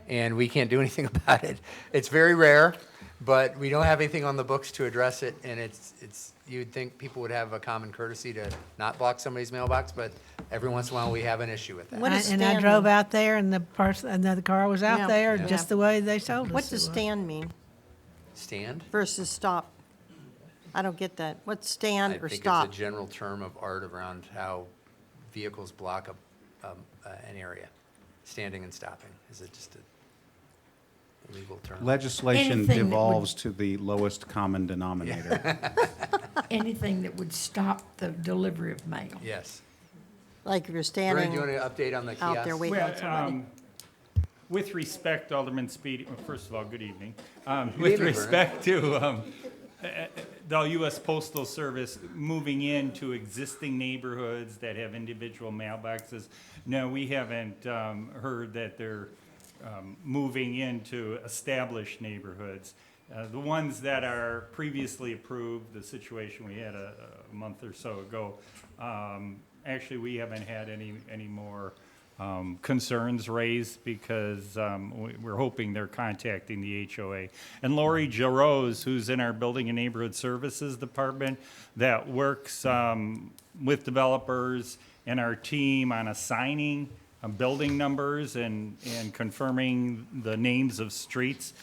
And we can't do anything about it. It's very rare, but we don't have anything on the books to address it, and you'd think people would have a common courtesy to not block somebody's mailbox, but every once in a while we have an issue with that. What does And I stand drove mean? out there, and the car was out Yeah. there, Yeah. just the way they told us. What it does was. stand mean Stand? versus stop? I don't get that. What's stand or I think stop? it's a general term of art around how vehicles block an area. Standing and stopping. Is it just a legal term? Legislation Anything that would- devolves to the lowest common denominator. Anything that would stop the delivery of mail. Yes. Like if you're Vernon, standing do you want to update on the out there kiosk? waiting on somebody. With respect, Alderman Speedy, well, first of all, good evening. Good With evening, respect to the U.S. Postal Service moving into existing neighborhoods that have individual mailboxes, no, we haven't heard that they're moving into established neighborhoods. The ones that are previously approved, the situation we had a month or so ago, actually, we haven't had any more concerns raised because we're hoping they're contacting the HOA. And Lori Jarose, who's in our Building and Neighborhood Services Department, that works with developers and our team on assigning building numbers and confirming the names of streets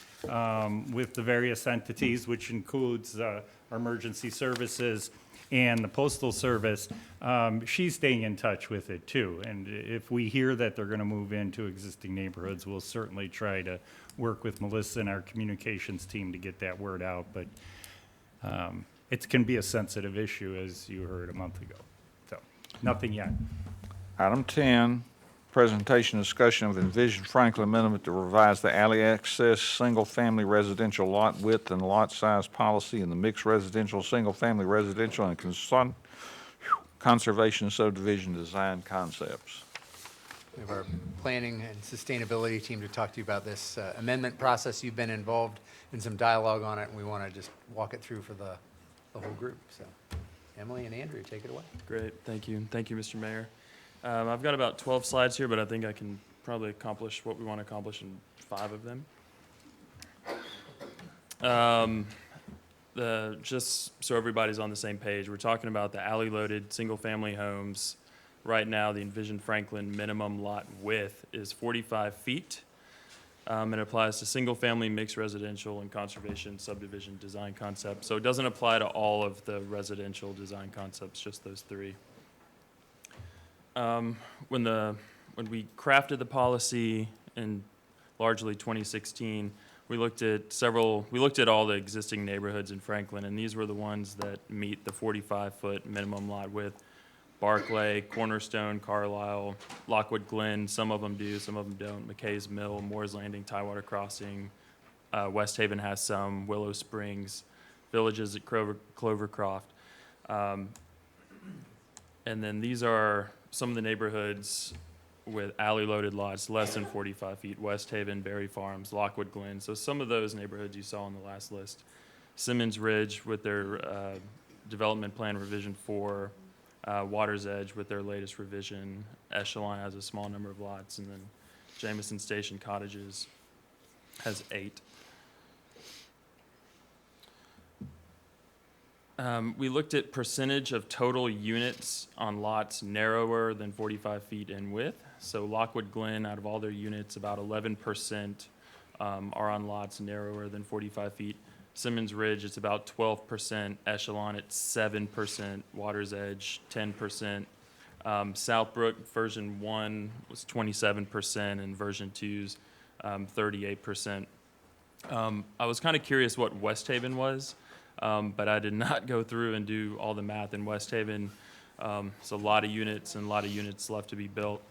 with the various entities, which includes our emergency services and the Postal Service, she's staying in touch with it too. And if we hear that they're going to move into existing neighborhoods, we'll certainly try to work with Melissa and our communications team to get that word out. But it can be a sensitive issue, as you heard a month ago. So, nothing yet. Item 10, presentation and discussion of Envision Franklin amendment to revise the alley access single-family residential lot width and lot size policy in the mixed residential, single-family residential, and conservation subdivision design concepts. We have our planning and sustainability team to talk to you about this amendment process. You've been involved in some dialogue on it, and we want to just walk it through for the whole group. So, Emily and Andrew, take it away. Great, thank you. Thank you, Mr. Mayor. I've got about 12 slides here, but I think I can probably accomplish what we want to accomplish in 5 of them. Just so everybody's on the same page, we're talking about the alley-loaded single-family homes. Right now, the Envision Franklin minimum lot width is 45 feet. It applies to single-family, mixed residential, and conservation subdivision design concepts. So it doesn't apply to all of the residential design concepts, just those 3. When we crafted the policy in largely 2016, we looked at all the existing neighborhoods in Franklin, and these were the ones that meet the 45-foot minimum lot width. Barclay, Cornerstone, Carlisle, Lockwood Glen, some of them do, some of them don't. McKay's Mill, Moore's Landing, Tidewater Crossing, West Haven has some, Willow Springs, Villages at Clovercroft. And then these are some of the neighborhoods with alley-loaded lots less than 45 feet, West Haven, Berry Farms, Lockwood Glen. So some of those neighborhoods you saw on the last list. Simmons Ridge with their development plan revision 4, Water's Edge with their latest revision. Echelon has a small number of lots, and then Jameson Station Cottages has 8. We looked at percentage of total units on lots narrower than 45 feet in width. So Lockwood Glen, out of all their units, about 11% are on lots narrower than 45 feet. Simmons Ridge, it's about 12%. Echelon, it's 7%. Water's Edge, 10%. Southbrook, version 1 was 27%, and version 2's 38%. I was kind of curious what West Haven was. But I did not go through and do all the math in West Haven. It's a lot of units and a lot of units left to be built.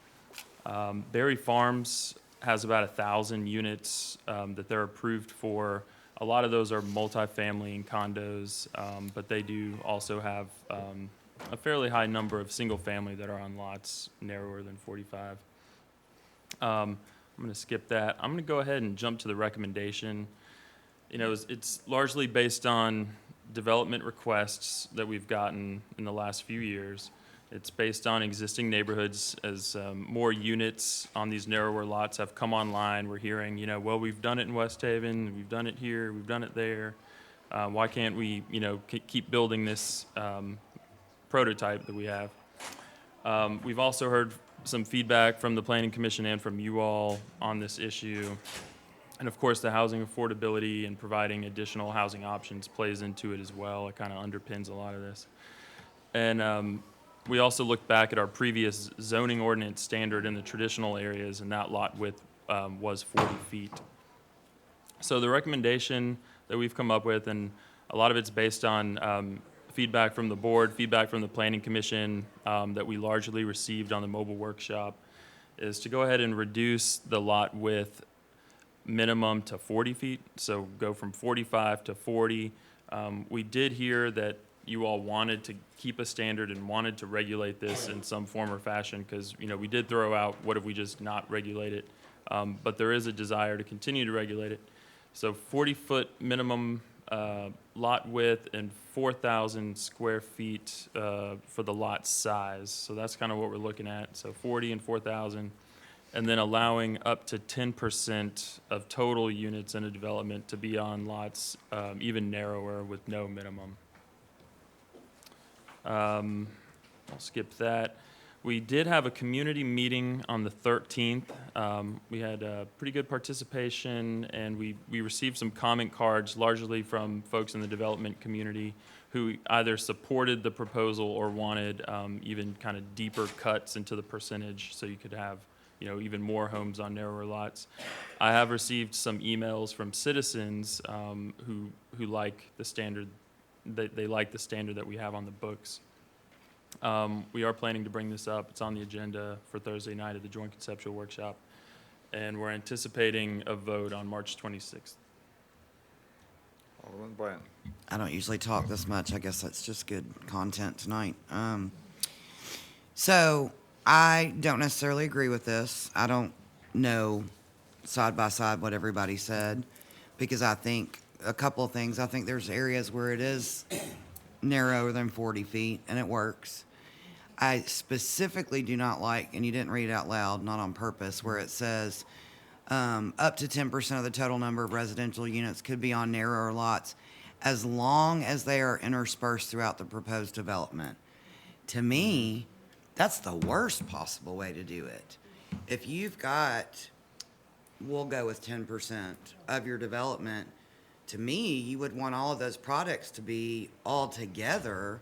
Berry Farms has about 1,000 units that they're approved for. A lot of those are multifamily and condos, but they do also have a fairly high number of single family that are on lots narrower than 45. I'm going to skip that. I'm going to go ahead and jump to the recommendation. You know, it's largely based on development requests that we've gotten in the last few years. It's based on existing neighborhoods. As more units on these narrower lots have come online, we're hearing, you know, well, we've done it in West Haven, we've done it here, we've done it there. Why can't we, you know, keep building this prototype that we have? We've also heard some feedback from the Planning Commission and from you all on this issue. And of course, the housing affordability and providing additional housing options plays into it as well. It kind of underpins a lot of this. And we also looked back at our previous zoning ordinance standard in the traditional areas, and that lot width was 40 feet. So the recommendation that we've come up with, and a lot of it's based on feedback from the board, feedback from the Planning Commission that we largely received on the mobile workshop, is to go ahead and reduce the lot width minimum to 40 feet, so go from 45 to 40. We did hear that you all wanted to keep a standard and wanted to regulate this in some form or fashion, because, you know, we did throw out, what if we just not regulate it? But there is a desire to continue to regulate it. So 40-foot minimum lot width and 4,000 square feet for the lot size. So that's kind of what we're looking at. So 40 and 4,000. And then allowing up to 10% of total units in a development to be on lots even narrower with no minimum. I'll skip that. We did have a community meeting on the 13th. We had pretty good participation, and we received some comment cards, largely from folks in the development community who either supported the proposal or wanted even kind of deeper cuts into the percentage so you could have, you know, even more homes on narrower lots. I have received some emails from citizens who like the standard. They like the standard that we have on the books. We are planning to bring this up. It's on the agenda for Thursday night at the Joint Conceptual Workshop, and we're anticipating a vote on March 26th. Alderman Bland. I don't usually talk this much. I guess that's just good content tonight. So I don't necessarily agree with this. I don't know side by side what everybody said, because I think a couple of things. I think there's areas where it is narrower than 40 feet and it works. I specifically do not like, and you didn't read it out loud, not on purpose, where it says up to 10% of the total number of residential units could be on narrower lots as long as they are interspersed throughout the proposed development. To me, that's the worst possible way to do it. If you've got, we'll go with 10% of your development, to me, you would want all of those products to be all together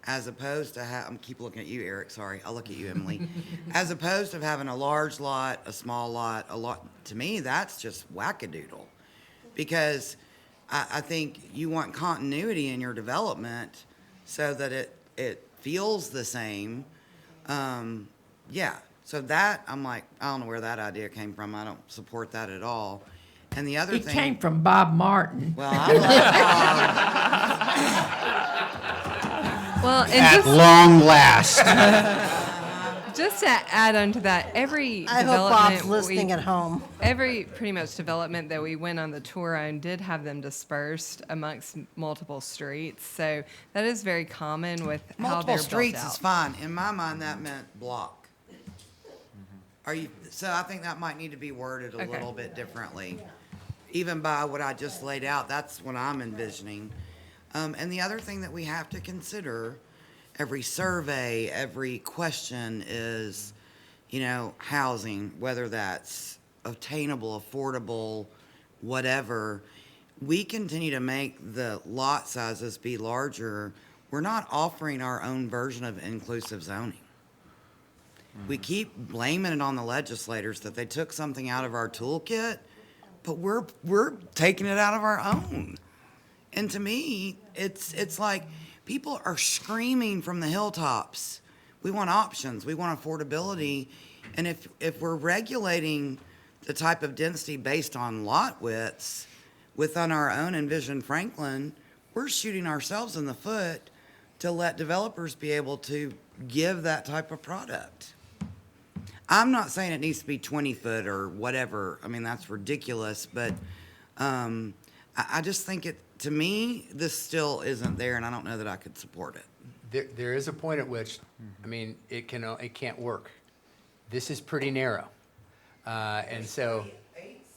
as opposed to I'm keep looking at you, Eric, sorry, I'll look at you, Emily. As opposed to having a large lot, a small lot, to me, that's just wackadoodle. Because I think you want continuity in your development so that it feels the same. Yeah, so that, I'm like, I don't know where that idea came from. I don't support that at all. And the other It thing. came from Bob Martin. Well, I like Well, and At long last. just to add on to that, every I hope development Bob's listening we- at home. Every pretty much development that we went on the tour on did have them dispersed amongst multiple streets. So that is very common with how multiple they're built streets out. is fine. In my mind, that meant block. So I think that might need to be worded a Okay. little bit differently. Even by what I just laid out, that's what I'm envisioning. And the other thing that we have to consider, every survey, every question is, housing, whether that's obtainable, affordable, whatever. We continue to make the lot sizes be larger. We're not offering our own version of inclusive zoning. We keep blaming it on the legislators that they took something out of our toolkit, but we're taking it out of our own. And to me, it's like people are screaming from the hilltops. We want options. We want affordability. And if we're regulating the type of density based on lot widths within our own Envision Franklin, we're shooting ourselves in the foot to let developers be able to give that type of product. I'm not saying it needs to be 20 foot or whatever. I mean, that's ridiculous, but I just think to me, this still isn't there, and I don't know that I could support it. There is a point at which, I mean, it can't work. This is pretty narrow. And so.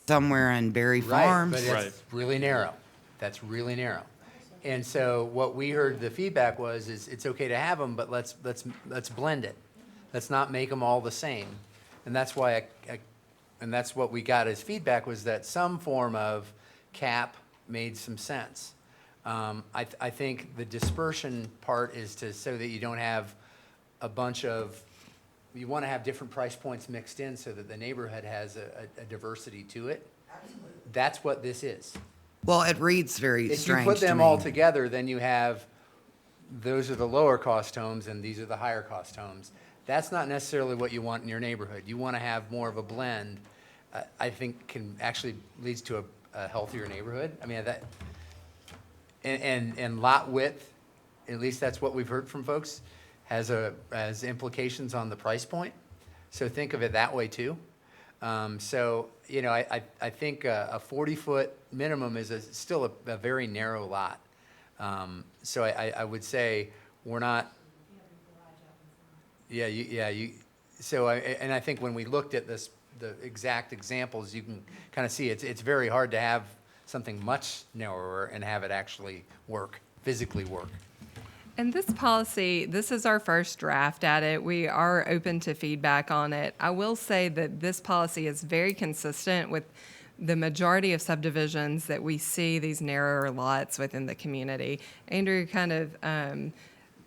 Somewhere in Berry Farms. Right, but it's really narrow. That's really narrow. And so what we heard the feedback was, is it's okay to have them, but let's blend it. Let's not make them all the same. And that's why and that's what we got as feedback, was that some form of cap made some sense. I think the dispersion part is so that you don't have a bunch of, you want to have different price points mixed in so that the neighborhood has a diversity to it. Absolutely. That's what this is. Well, it reads very If strange you put to them me. all together, then you have, those are the lower cost homes and these are the higher cost homes. That's not necessarily what you want in your neighborhood. You want to have more of a blend. I think can actually leads to a healthier neighborhood. I mean, that, and lot width, at least that's what we've heard from folks, has implications on the price point. So think of it that way too. So, I think a 40-foot minimum is still a very narrow lot. So I would say we're not. So I think when we looked at the exact examples, you can kind of see it's very hard to have something much narrower and have it actually physically work. And this policy, this is our first draft at it. We are open to feedback on it. I will say that this policy is very consistent with the majority of subdivisions that we see, these narrower lots within the community. Andrew kind of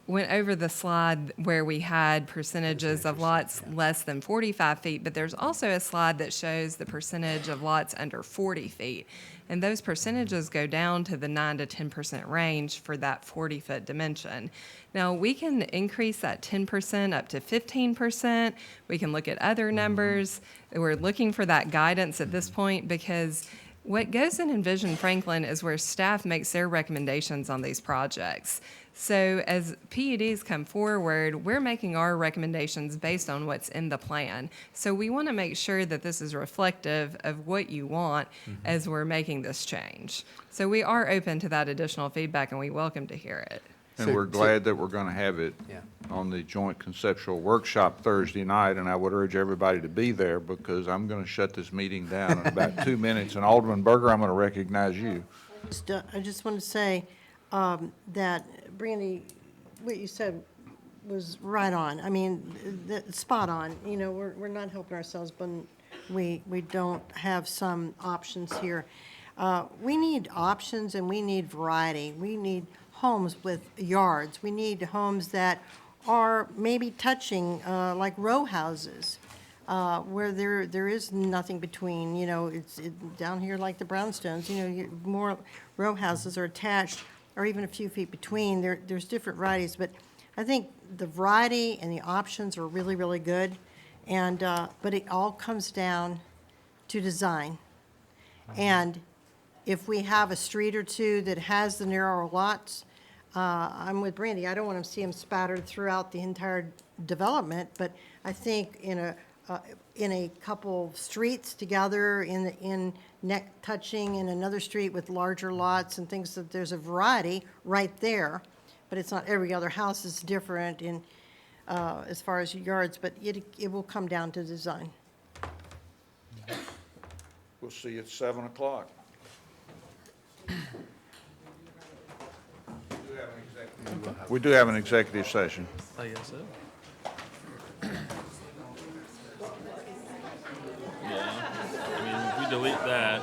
went over the slide where we had percentages of lots less than 45 feet, but there's also a slide that shows the percentage of lots under 40 feet. And those percentages go down to the 9 to 10% range for that 40-foot dimension. Now, we can increase that 10% up to 15%. We can look at other numbers. We're looking for that guidance at this point because what goes in Envision Franklin is where staff makes their recommendations on these projects. So as PUDs come forward, we're making our recommendations based on what's in the plan. So we want to make sure that this is reflective of what you want as we're making this change. So we are open to that additional feedback, and we welcome to hear it. And we're glad that we're going to have it Yeah. on the joint conceptual workshop Thursday night, and I would urge everybody to be there because I'm going to shut this meeting down in about 2 minutes. And Alderman Berger, I'm going to recognize you. I just want to say that, Brandy, what you said was right on. I mean, spot on. We're not helping ourselves, but we don't have some options here. We need options and we need variety. We need homes with yards. We need homes that are maybe touching, like row houses, where there is nothing between, you know, down here like the brownstones, you know, more row houses are attached, or even a few feet between. There's different varieties, but I think the variety and the options are really, really good. And, but it all comes down to design. And if we have a street or two that has the narrower lots, I'm with Brandy. I don't want to see them spattered throughout the entire development, but I think in a couple streets together, in neck touching in another street with larger lots and things, that there's a variety right there. But it's not every other house is different in, as far as yards, but it will come down to design. We'll see you at 7 o'clock. We do have an executive session. I guess so. Yeah, I mean, if we delete that,